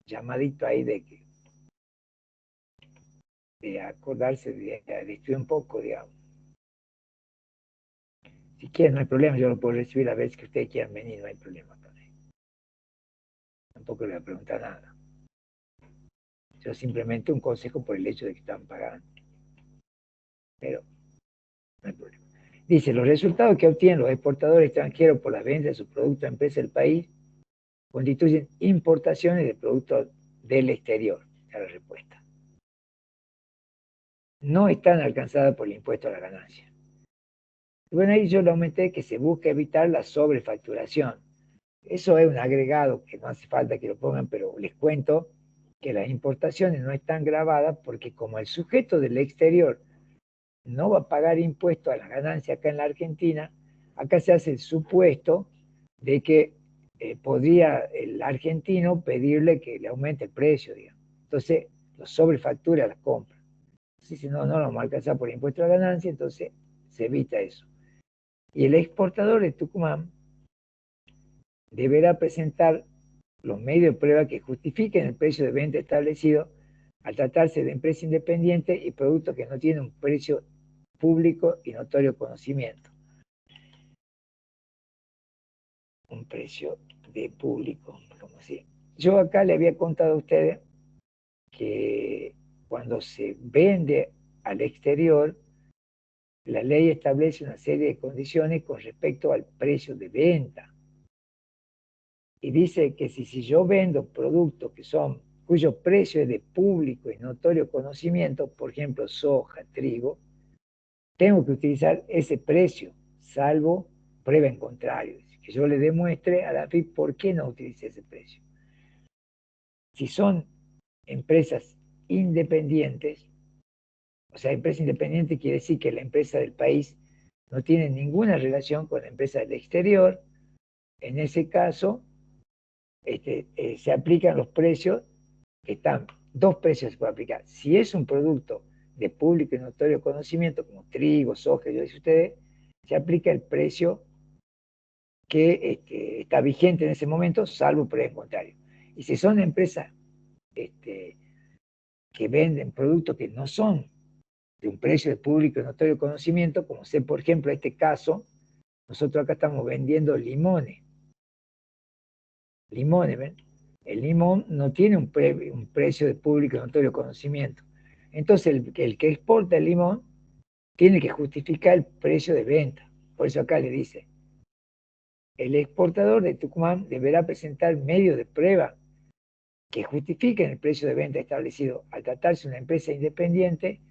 llamadito ahí de acordarse, de estudiar un poco, digamos. Si quieren, no hay problema, yo lo puedo recibir a veces que ustedes quieran venir, no hay problema con eso. Tampoco le voy a preguntar nada. Yo simplemente un consejo por el hecho de que están pagando. Pero no hay problema. Dice, los resultados que obtienen los exportadores extranjeros por la venta de sus productos a empresas del país constituyen importaciones de productos del exterior. Esa es la respuesta. No están alcanzadas por el impuesto a la ganancia. Y bueno, ahí yo le aumenté que se busca evitar la sobrefacturación. Eso es un agregado que no hace falta que lo pongan, pero les cuento que las importaciones no están grabadas porque como el sujeto del exterior no va a pagar impuesto a la ganancia acá en la Argentina, acá se hace el supuesto de que podría el argentino pedirle que le aumente el precio, digamos. Entonces, lo sobrefactura las compras. Si no, no lo vamos a alcanzar por impuesto a la ganancia, entonces se evita eso. Y el exportador de Tucumán deberá presentar los medios de prueba que justifiquen el precio de venta establecido al tratarse de empresa independiente y productos que no tienen un precio público y notorio conocimiento. Un precio de público, como si. Yo acá le había contado a ustedes que cuando se vende al exterior, la ley establece una serie de condiciones con respecto al precio de venta. Y dice que si yo vendo productos cuyo precio es de público y notorio conocimiento, por ejemplo, soja, trigo, tengo que utilizar ese precio, salvo prueba en contrario. Que yo le demuestre a la FIP por qué no utilicé ese precio. Si son empresas independientes, o sea, empresa independiente quiere decir que la empresa del país no tiene ninguna relación con la empresa del exterior, en ese caso se aplican los precios que están, dos precios se pueden aplicar. Si es un producto de público y notorio conocimiento, como trigo, soja, yo decía ustedes, se aplica el precio que está vigente en ese momento, salvo por el contrario. Y si son empresas que venden productos que no son de un precio de público y notorio conocimiento, como sé, por ejemplo, este caso, nosotros acá estamos vendiendo limones. Limones, ¿ven? El limón no tiene un precio de público y notorio conocimiento. Entonces, el que exporta el limón tiene que justificar el precio de venta. Por eso acá le dice, el exportador de Tucumán deberá presentar medios de prueba que justifiquen el precio de venta establecido al tratarse de una empresa independiente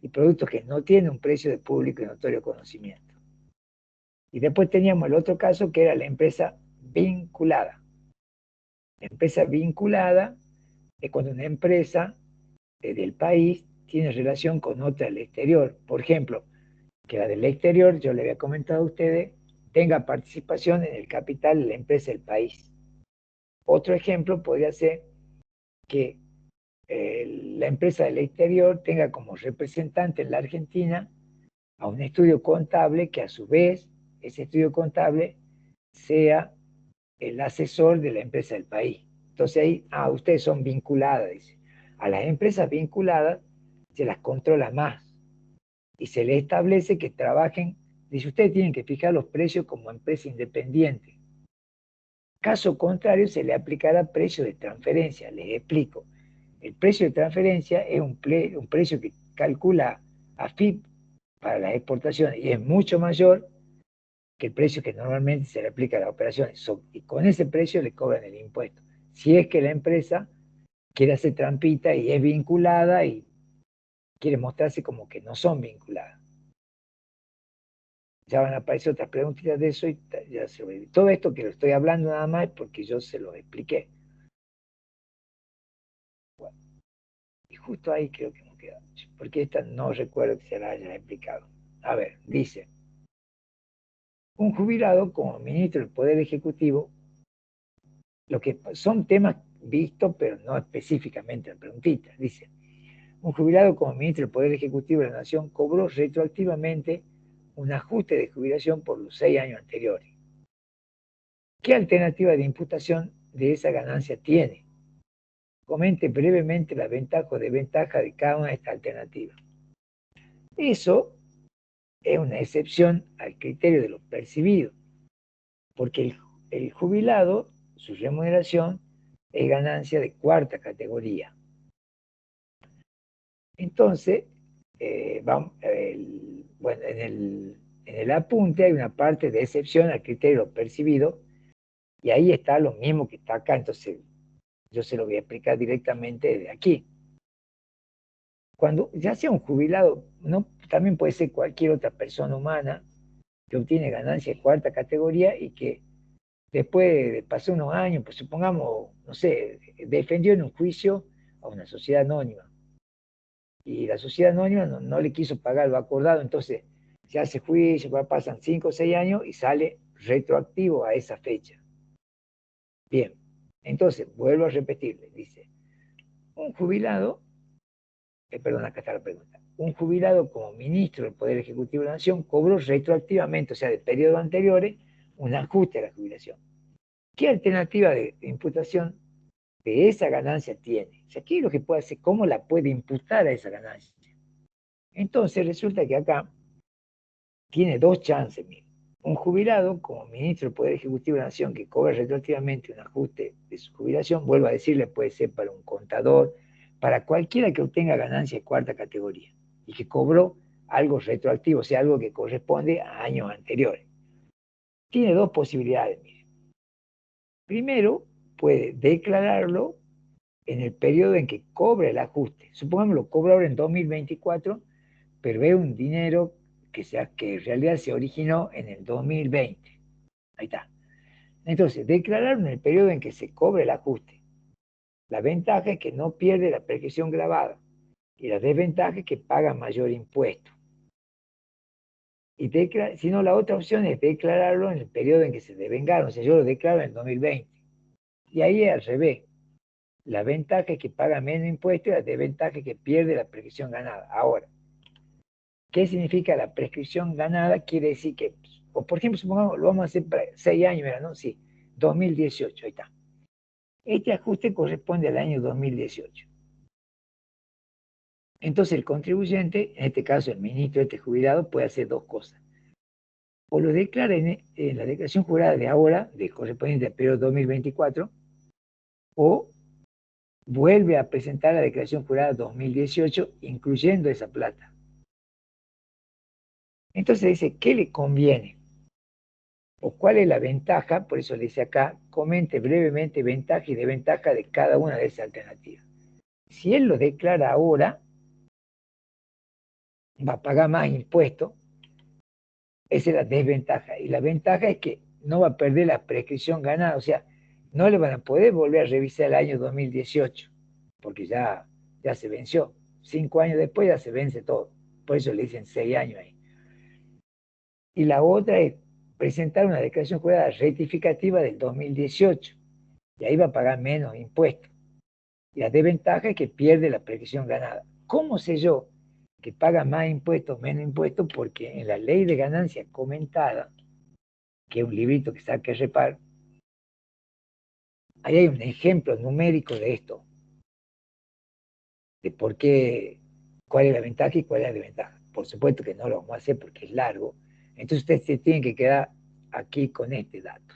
y productos que no tienen un precio de público y notorio conocimiento. Y después teníamos el otro caso que era la empresa vinculada. La empresa vinculada es cuando una empresa del país tiene relación con otra del exterior. Por ejemplo, que la del exterior, yo le había comentado a ustedes, tenga participación en el capital de la empresa del país. Otro ejemplo podría ser que la empresa del exterior tenga como representante en la Argentina a un estudio contable que a su vez ese estudio contable sea el asesor de la empresa del país. Entonces ahí, ustedes son vinculadas, dice. A las empresas vinculadas se las controla más y se les establece que trabajen, dice, ustedes tienen que fijar los precios como empresa independiente. Caso contrario, se le aplicará precio de transferencia. Les explico. El precio de transferencia es un precio que calcula AFIP para las exportaciones y es mucho mayor que el precio que normalmente se le aplica a las operaciones. Y con ese precio le cobran el impuesto. Si es que la empresa quiere hacer trampita y es vinculada y quiere mostrarse como que no son vinculadas. Ya van a aparecer otras preguntitas de eso y ya se ve. Todo esto que lo estoy hablando nada más es porque yo se lo expliqué. Bueno, y justo ahí creo que me queda, porque esta no recuerdo que se la haya explicado. A ver, dice, un jubilado como ministro del Poder Ejecutivo, lo que son temas vistos, pero no específicamente en preguntitas, dice, un jubilado como ministro del Poder Ejecutivo de la Nación cobró retroactivamente un ajuste de jubilación por los 6 años anteriores. ¿Qué alternativa de imputación de esa ganancia tiene? Comente brevemente las ventajas o desventajas de cada una de estas alternativas. Eso es una excepción al criterio de lo percibido, porque el jubilado, su remuneración es ganancia de cuarta categoría. Entonces, bueno, en el apunte hay una parte de excepción al criterio percibido y ahí está lo mismo que está acá, entonces yo se lo voy a explicar directamente de aquí. Cuando ya sea un jubilado, no, también puede ser cualquier otra persona humana que obtiene ganancia de cuarta categoría y que después de pasar unos años, pues supongamos, no sé, defendió en un juicio a una sociedad anónima y la sociedad anónima no le quiso pagar lo acordado, entonces se hace juicio, pasan 5 o 6 años y sale retroactivo a esa fecha. Bien, entonces vuelvo a repetirle, dice, un jubilado, perdón, acá está la pregunta, un jubilado como ministro del Poder Ejecutivo de la Nación cobró retroactivamente, o sea, de periodos anteriores, un ajuste a la jubilación. ¿Qué alternativa de imputación de esa ganancia tiene. O sea, ¿qué es lo que puede hacer? ¿Cómo la puede imputar a esa ganancia? Entonces resulta que acá tiene dos chances, mire. Un jubilado, como ministro del Poder Ejecutivo de la Nación, que cobra retroactivamente un ajuste de su jubilación, vuelvo a decirle, puede ser para un contador, para cualquiera que obtenga ganancia de cuarta categoría y que cobró algo retroactivo, o sea, algo que corresponde a años anteriores. Tiene dos posibilidades, mire. Primero, puede declararlo en el periodo en que cobra el ajuste. Supongamos lo cobra ahora en 2024, pero ve un dinero que en realidad se originó en el 2020. Ahí está. Entonces, declarar en el periodo en que se cobra el ajuste. La ventaja es que no pierde la prescripción grabada y la desventaja es que paga mayor impuesto. Y si no, la otra opción es declararlo en el periodo en que se devengaron. O sea, yo lo declaro en el 2020. Y ahí es al revés. La ventaja es que paga menos impuestos y la desventaja es que pierde la prescripción ganada. Ahora, ¿qué significa la prescripción ganada? Quiere decir que, o por ejemplo, supongamos, lo vamos a hacer para 6 años, ¿verdad? ¿No? Sí, 2018, ahí está. Este ajuste corresponde al año 2018. Entonces el contribuyente, en este caso el ministro de este jubilado, puede hacer dos cosas. O lo declara en la declaración jurada de ahora, del correspondiente al periodo 2024, o vuelve a presentar la declaración jurada 2018, incluyendo esa plata. Entonces dice, ¿qué le conviene? ¿O cuál es la ventaja? Por eso le dice acá, comente brevemente ventaja y desventaja de cada una de esas alternativas. Si él lo declara ahora, va a pagar más impuestos. Esa es la desventaja. Y la ventaja es que no va a perder la prescripción ganada. O sea, no le van a poder volver a revisar el año 2018, porque ya se venció. 5 años después ya se vence todo. Por eso le dicen 6 años ahí. Y la otra es presentar una declaración jurada rectificativa del 2018. Y ahí va a pagar menos impuestos. Y la desventaja es que pierde la prescripción ganada. ¿Cómo sé yo que paga más impuestos, menos impuestos? Porque en la ley de ganancia comentada, que es un librito que saca Repar, ahí hay un ejemplo numérico de esto, de por qué, cuál es la ventaja y cuál es la desventaja. Por supuesto que no lo vamos a hacer porque es largo, entonces ustedes se tienen que quedar aquí con este dato,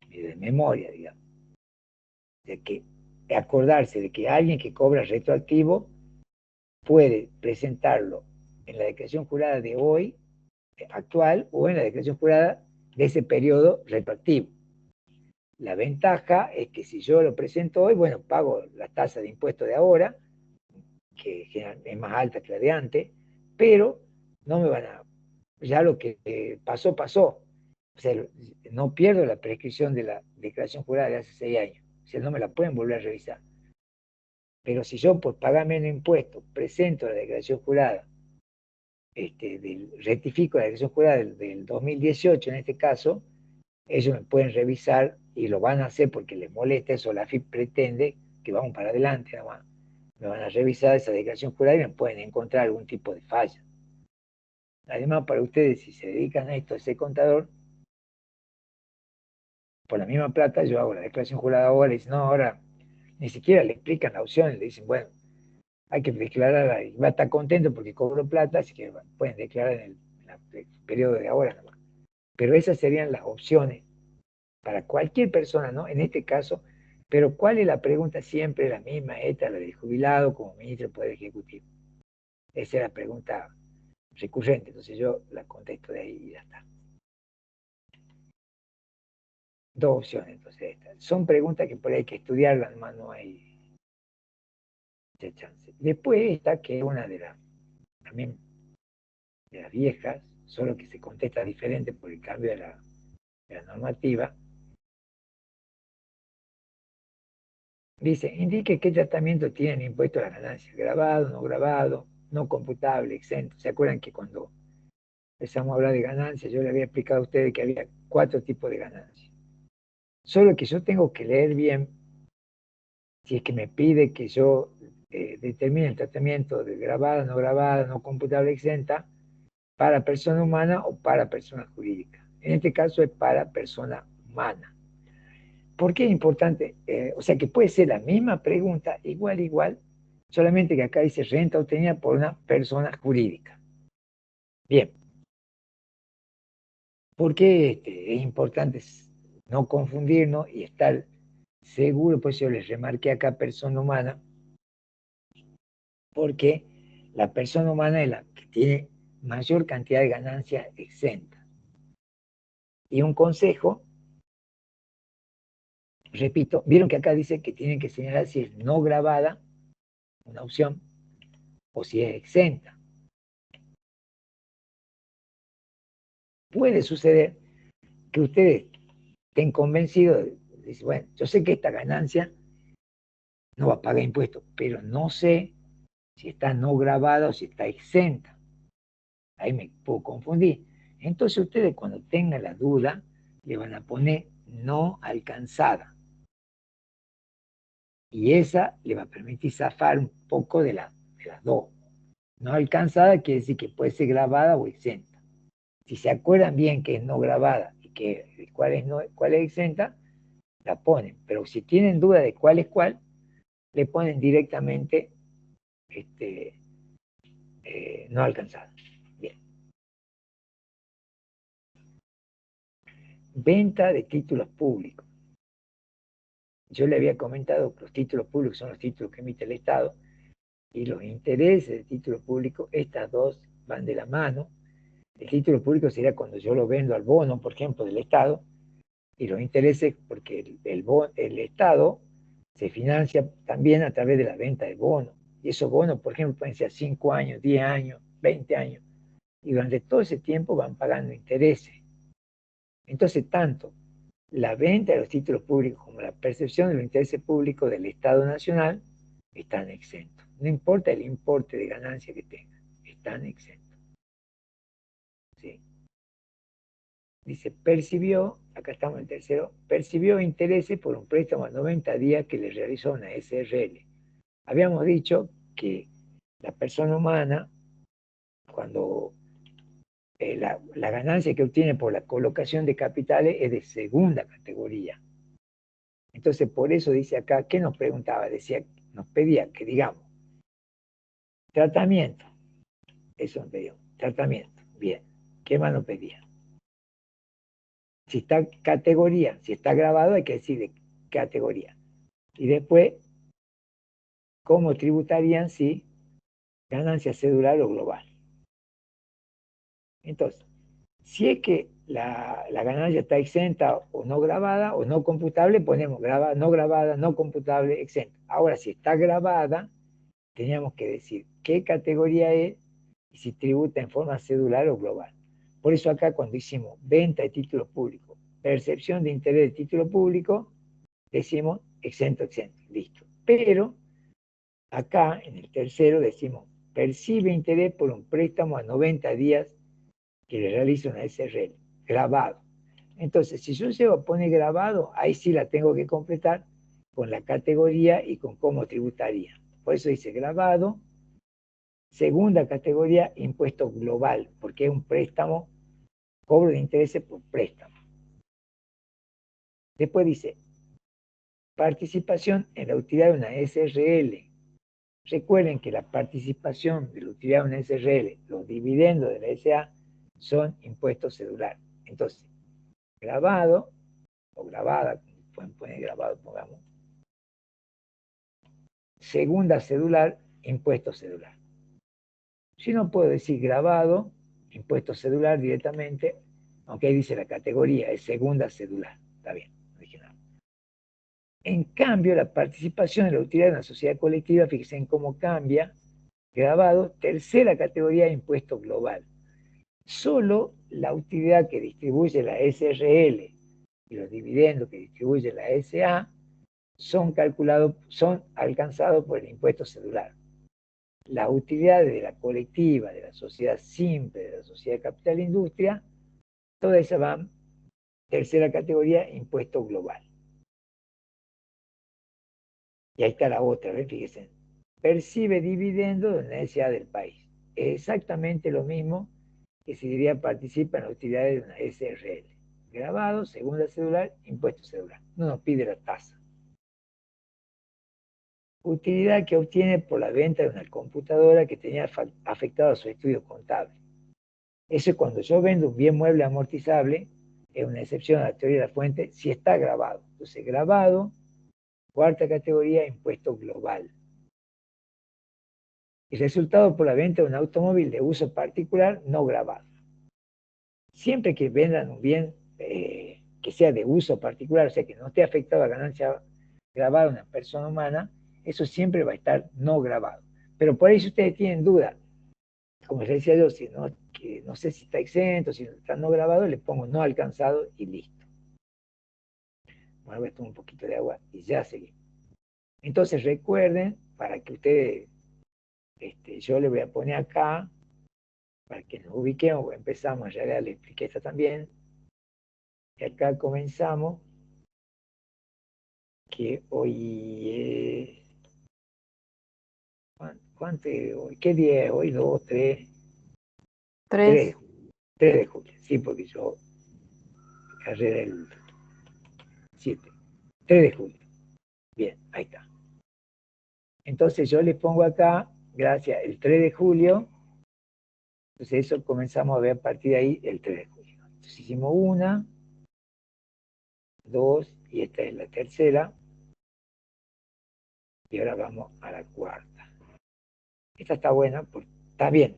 de memoria, digamos, de que acordarse de que alguien que cobra retroactivo puede presentarlo en la declaración jurada de hoy, actual, o en la declaración jurada de ese periodo retroactivo. La ventaja es que si yo lo presento hoy, bueno, pago la tasa de impuesto de ahora, que es más alta que la de antes, pero no me van a, ya lo que pasó, pasó. O sea, no pierdo la prescripción de la declaración jurada de hace 6 años. O sea, no me la pueden volver a revisar. Pero si yo por pagar menos impuestos presento la declaración jurada, rectifico la declaración jurada del 2018 en este caso, ellos me pueden revisar y lo van a hacer porque les molesta eso, la AFIP pretende que vamos para adelante nada más. Me van a revisar esa declaración jurada y me pueden encontrar algún tipo de falla. Además, para ustedes, si se dedican a esto, a ser contador, por la misma plata, yo hago la declaración jurada ahora y dicen, no, ahora ni siquiera le explican la opción, le dicen, bueno, hay que declarar, y va a estar contento porque cobró plata, así que bueno, pueden declarar en el periodo de ahora nomás. Pero esas serían las opciones para cualquier persona, ¿no? En este caso, pero ¿cuál es la pregunta? Siempre la misma, esta, la del jubilado como ministro del Poder Ejecutivo. Esa es la pregunta recurrente, entonces yo la contesto de ahí y ya está. Dos opciones, entonces estas. Son preguntas que por ahí hay que estudiarlas, además no hay mucha chance. Después esta, que es una de las, también de las viejas, solo que se contesta diferente por el cambio de la normativa. Dice, indique qué tratamiento tiene el impuesto a la ganancia, grabado, no grabado, no computable, exento. ¿Se acuerdan que cuando empezamos a hablar de ganancias, yo le había explicado a ustedes que había 4 tipos de ganancias? Solo que yo tengo que leer bien, si es que me pide que yo determine el tratamiento de grabada, no computable, exenta, para persona humana o para persona jurídica. En este caso es para persona humana. ¿Por qué es importante? O sea que puede ser la misma pregunta, igual, solamente que acá dice renta obtenida por una persona jurídica. Bien. ¿Por qué es importante no confundirnos y estar seguro? Pues yo les remarqué acá persona humana, porque la persona humana es la que tiene mayor cantidad de ganancias exentas. Y un consejo, repito, vieron que acá dice que tienen que señalar si es no grabada, una opción, o si es exenta. Puede suceder que ustedes estén convencidos, dicen, bueno, yo sé que esta ganancia no va a pagar impuestos, pero no sé si está no grabada o si está exenta. Ahí me puedo confundir. Entonces ustedes cuando tengan la duda, le van a poner no alcanzada. Y esa le va a permitir zafar un poco de las dos. No alcanzada quiere decir que puede ser grabada o exenta. Si se acuerdan bien que es no grabada y que cuál es exenta, la ponen. Pero si tienen duda de cuál es cuál, le ponen directamente no alcanzada. Bien. Venta de títulos públicos. Yo le había comentado que los títulos públicos son los títulos que emite el Estado y los intereses de títulos públicos, estas dos van de la mano. El título público sería cuando yo lo vendo al bono, por ejemplo, del Estado, y los intereses porque el Estado se financia también a través de la venta de bonos. Y esos bonos, por ejemplo, pueden ser 5 años, 10 años, 20 años. Y durante todo ese tiempo van pagando intereses. Entonces, tanto la venta de los títulos públicos como la percepción de los intereses públicos del Estado Nacional están exentos. No importa el importe de ganancia que tengan, están exentos. ¿Sí? Dice, percibió, acá estamos en el tercero, percibió intereses por un préstamo a 90 días que le realizó una SRL. Habíamos dicho que la persona humana, cuando la ganancia que obtiene por la colocación de capitales es de segunda categoría. Entonces, por eso dice acá, ¿qué nos preguntaba? Decía, nos pedía que digamos, tratamiento. Eso nos pedía, tratamiento. Bien. ¿Qué más nos pedía? Si está categoría, si está grabado, hay que decir de categoría. Y después, ¿cómo tributarían si ganancia cedular o global? Entonces, si es que la ganancia está exenta o no grabada o no computable, ponemos grabada, no computable, exenta. Ahora, si está grabada, teníamos que decir qué categoría es y si tributa en forma cedular o global. Por eso acá cuando hicimos venta de títulos públicos, percepción de interés de título público, decimos exento, listo. Pero acá en el tercero decimos percibe interés por un préstamo a 90 días que le realiza una SRL, grabado. Entonces, si yo llego a poner grabado, ahí sí la tengo que completar con la categoría y con cómo tributaría. Por eso dice grabado. Segunda categoría, impuesto global, porque es un préstamo, cobro de intereses por préstamo. Después dice, participación en la utilidad de una SRL. Recuerden que la participación de la utilidad de una SRL, los dividendos de la SA, son impuestos cedular. Entonces, grabado, o grabada, pueden poner grabado, pongamos. Segunda cedular, impuesto cedular. Si no puedo decir grabado, impuesto cedular directamente, aunque ahí dice la categoría, es segunda cedular. Está bien, no dije nada. En cambio, la participación en la utilidad de una sociedad colectiva, fíjense en cómo cambia, grabado, tercera categoría, impuesto global. Solo la utilidad que distribuye la SRL y los dividendos que distribuye la SA son alcanzados por el impuesto cedular. Las utilidades de la colectiva, de la sociedad simple, de la sociedad capital e industria, todas esas van, tercera categoría, impuesto global. Y ahí está la otra, ¿ven? Fíjense. Percibe dividendos de la necesidad del país. Es exactamente lo mismo que si diría participa en las utilidades de una SRL. grabado, segunda cedular, impuesto cedular. No nos pide la tasa. Utilidad que obtiene por la venta de una computadora que tenía afectado a su estudio contable. Eso es cuando yo vendo un bien mueble amortizable, es una excepción a la teoría de la fuente, si está grabado. Entonces, grabado, cuarta categoría, impuesto global. Y resultado por la venta de un automóvil de uso particular no grabado. Siempre que vendan un bien que sea de uso particular, o sea, que no esté afectado a ganancia grabada de una persona humana, eso siempre va a estar no grabado. Pero por ahí si ustedes tienen duda, como les decía yo, si no, que no sé si está exento, si está no grabado, le pongo no alcanzado y listo. Bueno, voy a tomar un poquito de agua y ya seguí. Entonces recuerden, para que ustedes, yo le voy a poner acá, para que nos ubiquemos, empezamos, en realidad le expliqué esta también, y acá comenzamos, que hoy es, ¿cuánto es hoy? ¿Qué día es hoy? 2, 3, 3 3. 3 de julio, sí, porque yo carrera el 7, 3 de julio. Bien, ahí está. Entonces yo le pongo acá, gracias, el 3 de julio, entonces eso comenzamos a ver a partir de ahí el 3 de julio. Entonces hicimos una, dos, y esta es la tercera, y ahora vamos a la cuarta. Esta está buena, pues está bien.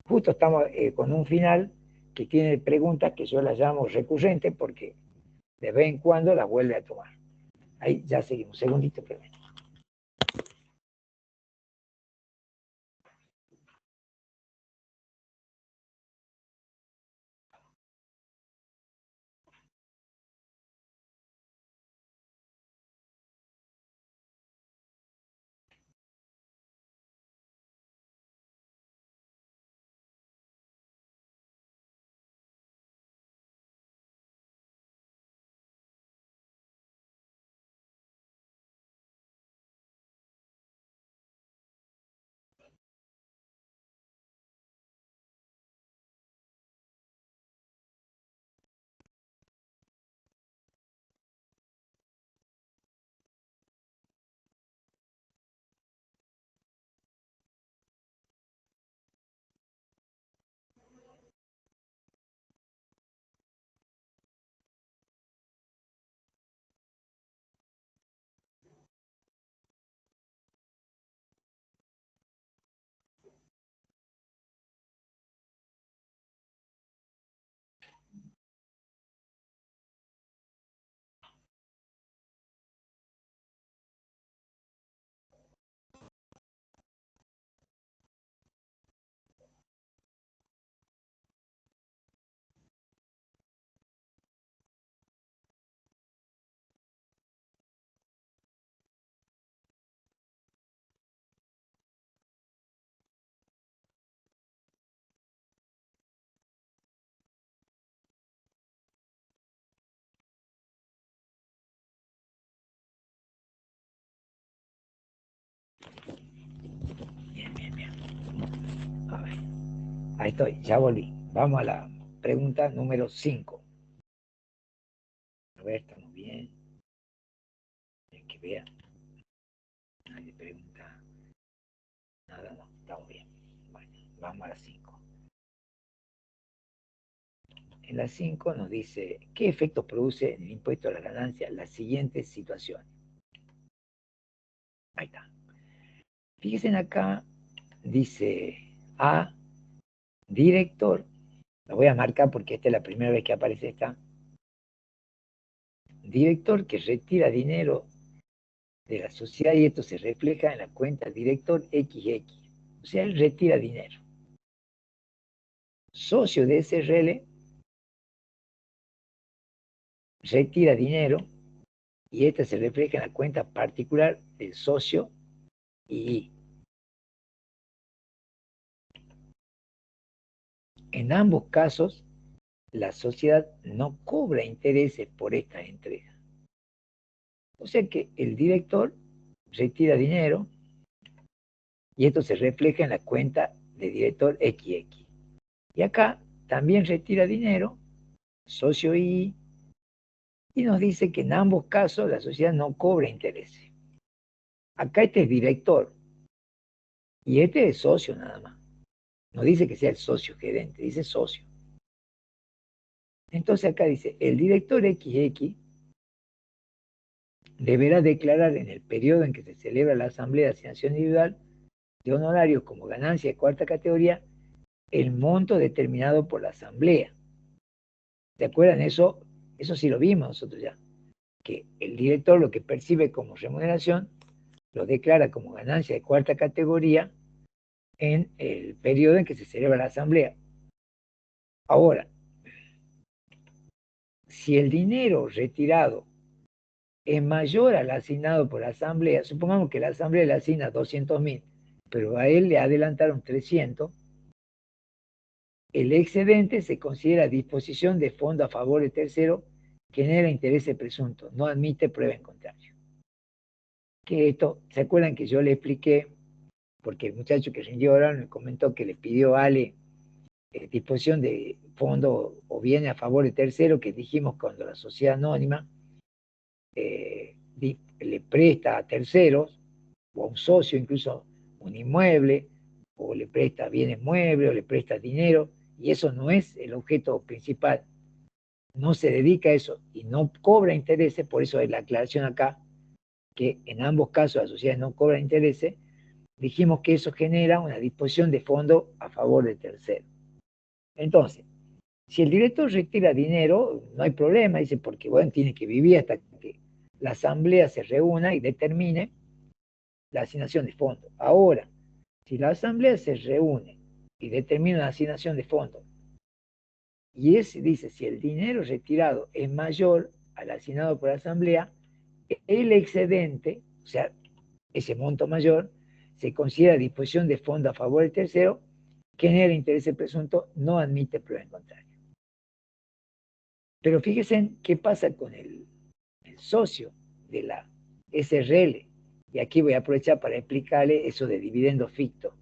Justo estamos con un final que tiene preguntas que yo las llamo recurrentes porque de vez en cuando las vuelve a tomar. Ahí ya seguimos. Segundito primero. Bien, bien, bien. A ver. Ahí estoy, ya volví. Vamos a la pregunta número 5. A ver, estamos bien. Que vean. Nadie pregunta. Nada, no, estamos bien. Bueno, vamos a la 5. En la 5 nos dice, ¿qué efectos produce en el impuesto a la ganancia las siguientes situaciones? Ahí está. Fíjense acá, dice A, director. Lo voy a marcar porque esta es la primera vez que aparece esta. Director que retira dinero de la sociedad y esto se refleja en la cuenta director XX. O sea, él retira dinero. Socio de SRL retira dinero y esta se refleja en la cuenta particular del socio y en ambos casos la sociedad no cobra intereses por estas entregas. O sea que el director retira dinero y esto se refleja en la cuenta de director XX. Y acá también retira dinero socio I, y nos dice que en ambos casos la sociedad no cobra intereses. Acá este es director, y este es socio nada más. No dice que sea el socio gerente, dice socio. Entonces acá dice, el director XX deberá declarar en el periodo en que se celebra la asamblea de asignación individual de honorarios como ganancia de cuarta categoría el monto determinado por la asamblea. ¿Se acuerdan? Eso sí lo vimos nosotros ya, que el director lo que percibe como remuneración lo declara como ganancia de cuarta categoría en el periodo en que se celebra la asamblea. Ahora, si el dinero retirado es mayor al asignado por la asamblea, supongamos que la asamblea le asigna 200.000, pero a él le adelantaron 300, el excedente se considera disposición de fondo a favor de tercero que genera intereses presuntos, no admite prueba en contrario. Que esto, ¿se acuerdan que yo le expliqué? Porque el muchacho que rindió ahora me comentó que le pidió a Ale disposición de fondo o bien a favor de tercero, que dijimos cuando la sociedad anónima le presta a terceros, o a un socio incluso un inmueble, o le presta bienes muebles, o le presta dinero, y eso no es el objeto principal, no se dedica a eso y no cobra intereses, por eso es la aclaración acá, que en ambos casos la sociedad no cobra intereses, dijimos que eso genera una disposición de fondo a favor de tercero. Entonces, si el director retira dinero, no hay problema, dice, porque bueno, tiene que vivir hasta que la asamblea se reúna y determine la asignación de fondos. Ahora, si la asamblea se reúne y determina la asignación de fondos, y dice, si el dinero retirado es mayor al asignado por la asamblea, el excedente, o sea, ese monto mayor, se considera disposición de fondo a favor del tercero, que genera interés presunto, no admite prueba en contrario. Pero fíjense en qué pasa con el socio de la SRL. Y aquí voy a aprovechar para explicarle eso de dividendo ficto.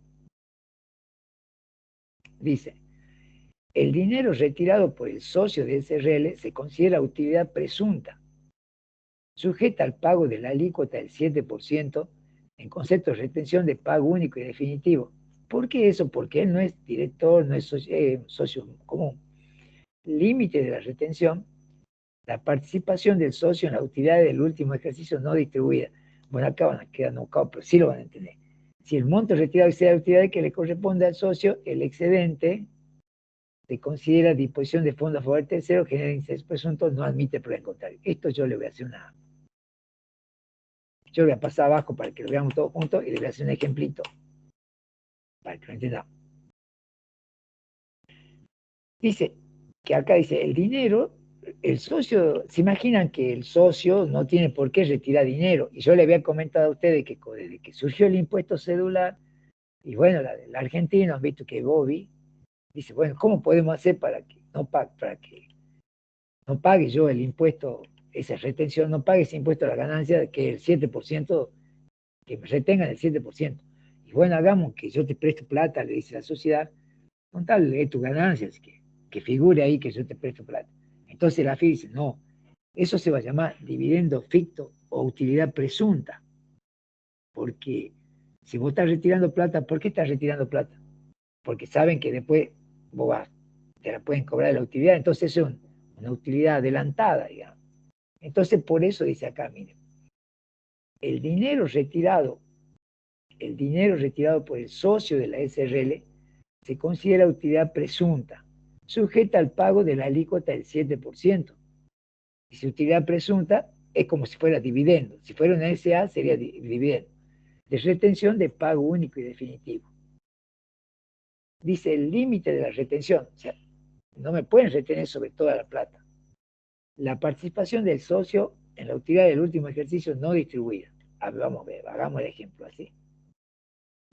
Dice, el dinero retirado por el socio de SRL se considera utilidad presunta, sujeta al pago de la alícuota del 7% en concepto de retención de pago único y definitivo. ¿Por qué eso? Porque él no es director, no es socio común. Límite de la retención, la participación del socio en la utilidad del último ejercicio no distribuida. Bueno, acá van a quedar nocados, pero sí lo van a entender. Si el monto retirado excede la utilidad que le corresponde al socio, el excedente se considera disposición de fondo a favor del tercero, genera interés presunto, no admite prueba en contrario. Esto yo le voy a hacer yo le voy a pasar abajo para que lo veamos todos juntos y le voy a hacer un ejemplito para que lo entendamos. Dice que acá dice, el dinero, el socio, se imaginan que el socio no tiene por qué retirar dinero. Y yo le había comentado a ustedes que desde que surgió el impuesto celular, y bueno, la Argentina, han visto que Bobby dice, bueno, ¿cómo podemos hacer para que no pague yo el impuesto, esa retención, no pague ese impuesto a la ganancia, que el 7%, que me retengan el 7%? Y bueno, hagamos que yo te presto plata, le dice la sociedad, con tal de tus ganancias, que figure ahí que yo te presto plata. Entonces la FI dice, no, eso se va a llamar dividendo ficto o utilidad presunta, porque si vos estás retirando plata, ¿por qué estás retirando plata? Porque saben que después te la pueden cobrar la utilidad, entonces es una utilidad adelantada, digamos. Entonces por eso dice acá, miren, el dinero retirado por el socio de la SRL se considera utilidad presunta, sujeta al pago de la alícuota del 7%. Y si utilidad presunta es como si fuera dividendo. Si fuera una SA sería dividendo. De retención de pago único y definitivo. Dice el límite de la retención. O sea, no me pueden retener sobre toda la plata. La participación del socio en la utilidad del último ejercicio no distribuida. A ver, vamos a ver, hagamos el ejemplo así.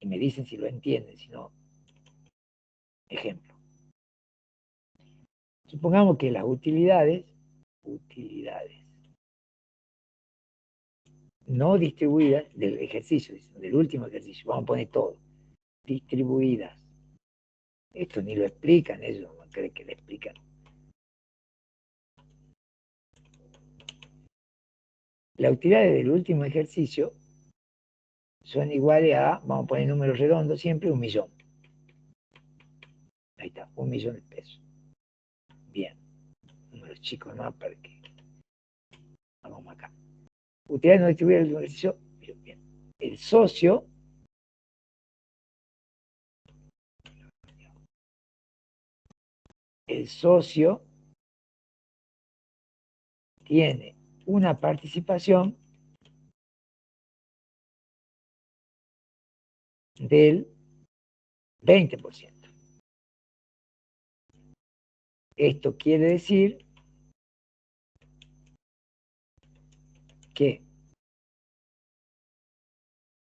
Y me dicen si lo entienden, si no. Ejemplo. Supongamos que las utilidades no distribuidas del ejercicio, del último ejercicio, vamos a poner todo, distribuidas. Esto ni lo explican ellos, no creen que lo explican. Las utilidades del último ejercicio son iguales a, vamos a poner números redondos siempre, 1.000.000. Ahí está, 1.000.000 de pesos. Bien, números chicos, ¿no? Para que vamos acá. Utilidades no distribuidas del último ejercicio. Bien. El socio tiene una participación del 20%. Esto quiere decir que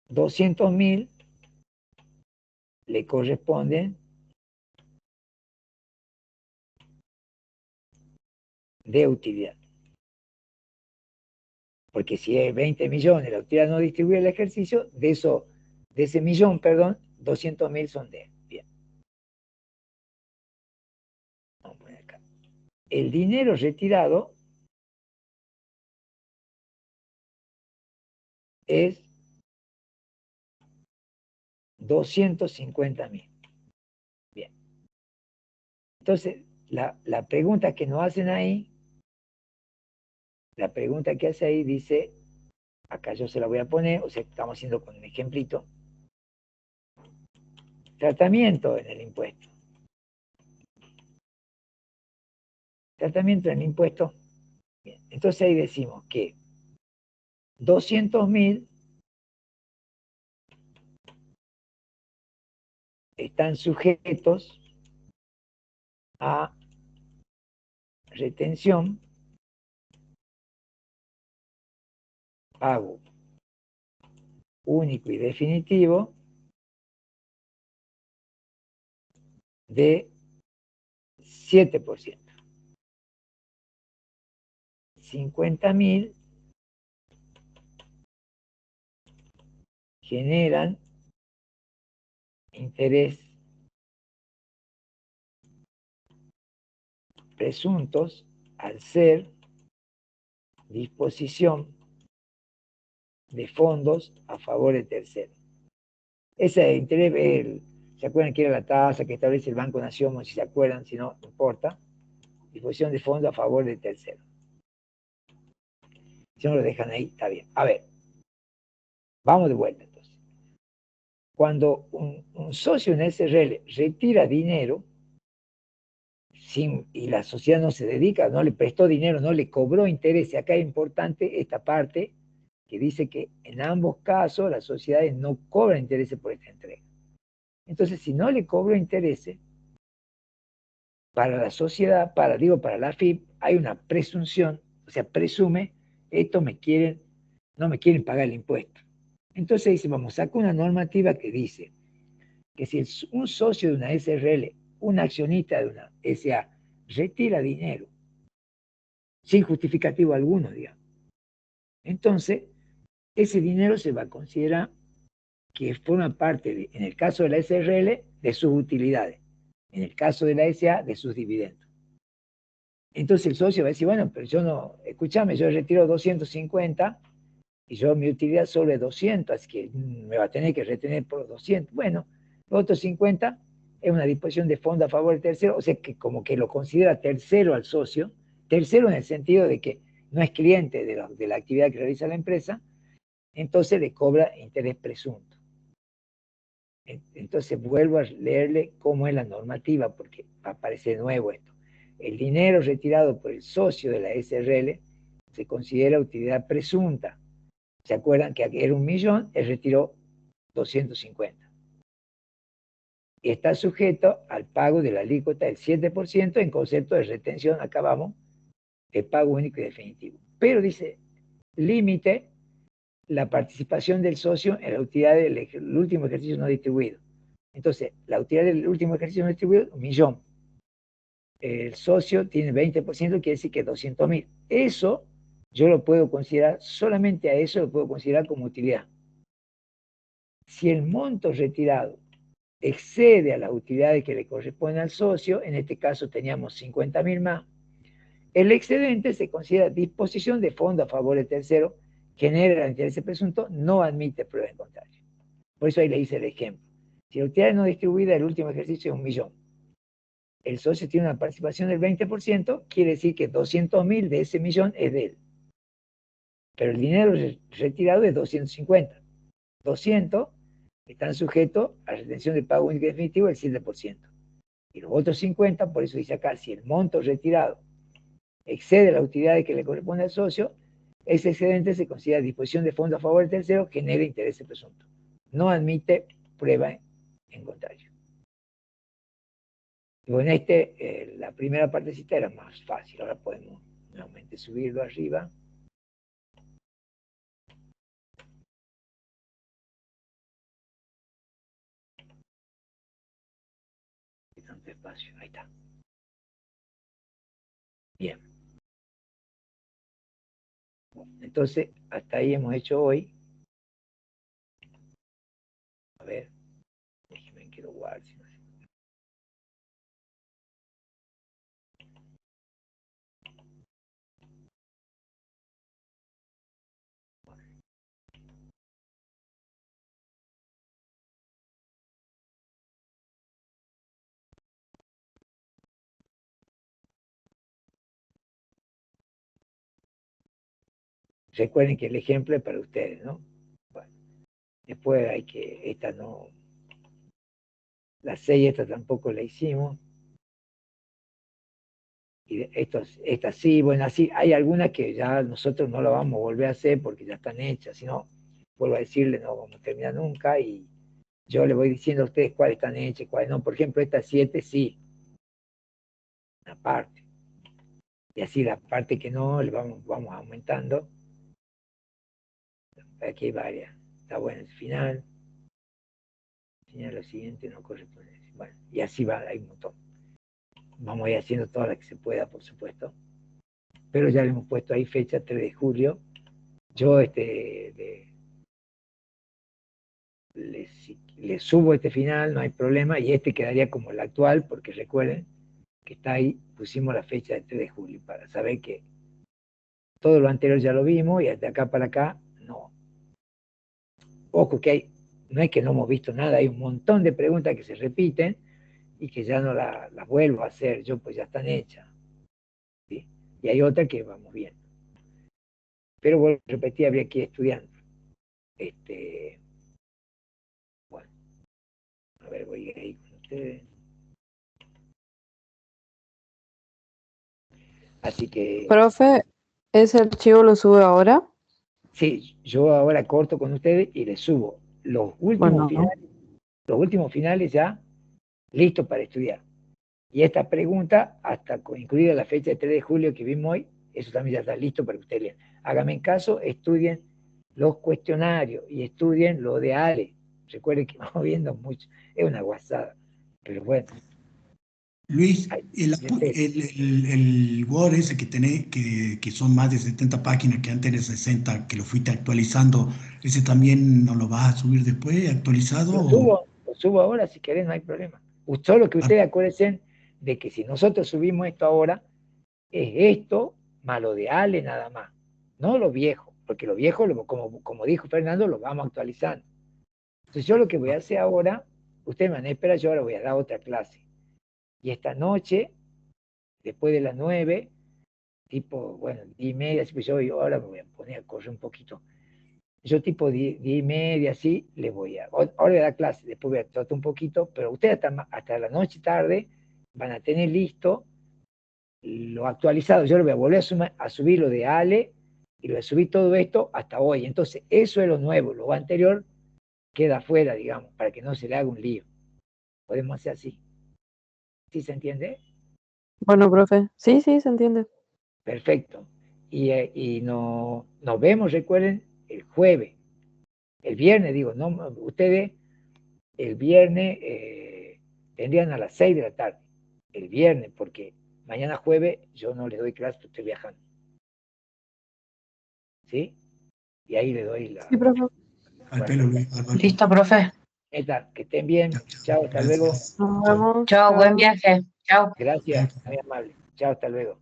200.000 le corresponden de utilidad. Porque si es 20 millones la utilidad no distribuye el ejercicio, de ese millón, 200.000 son de él. Bien. Vamos a poner acá. El dinero retirado es 250.000. Bien. Entonces, la pregunta que nos hacen ahí, la pregunta que hace ahí dice, acá yo se la voy a poner, o sea, estamos haciendo con un ejemplito, tratamiento en el impuesto. Tratamiento en el impuesto. Bien. Entonces ahí decimos que 200.000 están sujetos a retención, pago único y definitivo de 7%. 50.000 generan interés presuntos al ser disposición de fondos a favor de terceros. Ese interés, ¿se acuerdan que era la tasa que establece el Banco Nación? Si se acuerdan, si no, no importa. Disposición de fondos a favor de terceros. Si no lo dejan ahí, está bien. A ver, vamos de vuelta entonces. Cuando un socio en SRL retira dinero y la sociedad no se dedica, no le prestó dinero, no le cobró interés, acá es importante esta parte que dice que en ambos casos las sociedades no cobran intereses por esta entrega. Entonces, si no le cobro intereses, para la sociedad, para la AFIP, hay una presunción, o sea, presume, no me quieren pagar el impuesto. Entonces dice, vamos, saca una normativa que dice que si un socio de una SRL, un accionista de una SA, retira dinero, sin justificativo alguno, digamos, entonces ese dinero se va a considerar que forma parte, en el caso de la SRL, de sus utilidades, en el caso de la SA, de sus dividendos. Entonces el socio va a decir, bueno, pero yo no, escúchame, yo retiro 250 y yo mi utilidad solo es 200, así que me va a tener que retener por 200. Bueno, los otros 50 es una disposición de fondo a favor del tercero, o sea que como que lo considera tercero al socio, tercero en el sentido de que no es cliente de la actividad que realiza la empresa, entonces le cobra interés presunto. Entonces vuelvo a leerle cómo es la normativa, porque aparece nuevo esto. El dinero retirado por el socio de la SRL se considera utilidad presunta. ¿Se acuerdan que era 1.000.000? Él retiró 250. Y está sujeto al pago de la alícuota del 7% en concepto de retención, acá vamos, de pago único y definitivo. Pero dice, límite la participación del socio en la utilidad del último ejercicio no distribuido. Entonces, la utilidad del último ejercicio no distribuido, 1.000.000. El socio tiene 20%, quiere decir que 200.000. Eso yo lo puedo considerar, solamente a eso lo puedo considerar como utilidad. Si el monto retirado excede a las utilidades que le corresponden al socio, en este caso teníamos 50.000 más, el excedente se considera disposición de fondo a favor del tercero, genera el interés presunto, no admite prueba en contrario. Por eso ahí le hice el ejemplo. Si la utilidad no distribuida del último ejercicio es 1.000.000, el socio tiene una participación del 20%, quiere decir que 200.000 de ese millón es de él. Pero el dinero retirado es 250. 200 están sujetos a retención de pago único y definitivo del 7%. Y los otros 50, por eso dice acá, si el monto retirado excede la utilidad que le corresponde al socio, ese excedente se considera disposición de fondos a favor del tercero, genera interés presunto. No admite prueba en contrario. Y bueno, la primera partecita era más fácil. Ahora podemos nuevamente subirlo arriba. Y tanto espacio, ahí está. Bien. Entonces, hasta ahí hemos hecho hoy. A ver, déjenme que lo guarde. Recuerden que el ejemplo es para ustedes, ¿no? Bueno, después hay que, esta no, la 6 esta tampoco la hicimos. Y esta sí, bueno, así, hay algunas que ya nosotros no la vamos a volver a hacer porque ya están hechas, si no, vuelvo a decirle, no vamos a terminar nunca y yo le voy diciendo a ustedes cuáles están hechas y cuáles no. Por ejemplo, esta 7 sí, una parte. Y así la parte que no, le vamos aumentando. Aquí hay varias. Está bueno el final. Señala lo siguiente, no corresponde. Bueno, y así va, hay un montón. Vamos a ir haciendo todas las que se pueda, por supuesto. Pero ya le hemos puesto ahí fecha 3 de julio. Yo le subo este final, no hay problema, y este quedaría como el actual, porque recuerden que está ahí, pusimos la fecha de 3 de julio, para saber que todo lo anterior ya lo vimos, y de acá para acá, no. Ojo que no es que no hemos visto nada, hay un montón de preguntas que se repiten, y que ya no las vuelvo a hacer, yo pues ya están hechas. ¿Sí? Y hay otras que vamos viendo. Pero vuelvo a repetir, habría que ir estudiando. Bueno, a ver, voy a ir ahí con ustedes. Así que... Profe, ¿ese archivo lo sube ahora? Sí, yo ahora corto con ustedes y les subo los últimos finales, los últimos finales ya listos para estudiar. Y esta pregunta, hasta incluida la fecha de 3 de julio que vimos hoy, eso también ya está listo para que ustedes lean. Háganme caso, estudien los cuestionarios y estudien lo de Ale. Recuerden que vamos viendo mucho, es una guasada, pero bueno. Luis, el Word ese que tenés, que son más de 70 páginas, que antes era 60, que lo fuiste actualizando, ¿ese también nos lo vas a subir después, actualizado? Lo subo ahora, si querés, no hay problema. Solo que ustedes acuérdense de que si nosotros subimos esto ahora, es esto más lo de Ale nada más, no lo viejo, porque lo viejo, como dijo Fernando, lo vamos actualizando. Entonces yo lo que voy a hacer ahora, ustedes me van a esperar, yo ahora voy a dar otra clase. Y esta noche, después de las 9, tipo, bueno, 10:30, pues yo ahora me voy a poner a correr un poquito. Yo tipo 10:30, así, ahora voy a dar clase, después voy a tratar un poquito, pero ustedes hasta la noche tarde van a tener listo lo actualizado. Yo lo voy a volver a subir lo de Ale y lo voy a subir todo esto hasta hoy. Entonces, eso es lo nuevo, lo anterior queda afuera, digamos, para que no se le haga un lío. Podemos hacer así. ¿Sí se entiende? Bueno, profe, sí, se entiende. Perfecto. Y nos vemos, recuerden, el jueves. El viernes, digo, no, ustedes el viernes tendrían a las 6 de la tarde. El viernes, porque mañana jueves yo no les doy clase, estoy viajando. ¿Sí? Y ahí le doy la... Sí, profe. Al pelo, Luis. Listo, profe. Que estén bien. Chao, hasta luego. Nos vemos. Chao, buen viaje. Chao. Gracias, muy amable. Chao, hasta luego.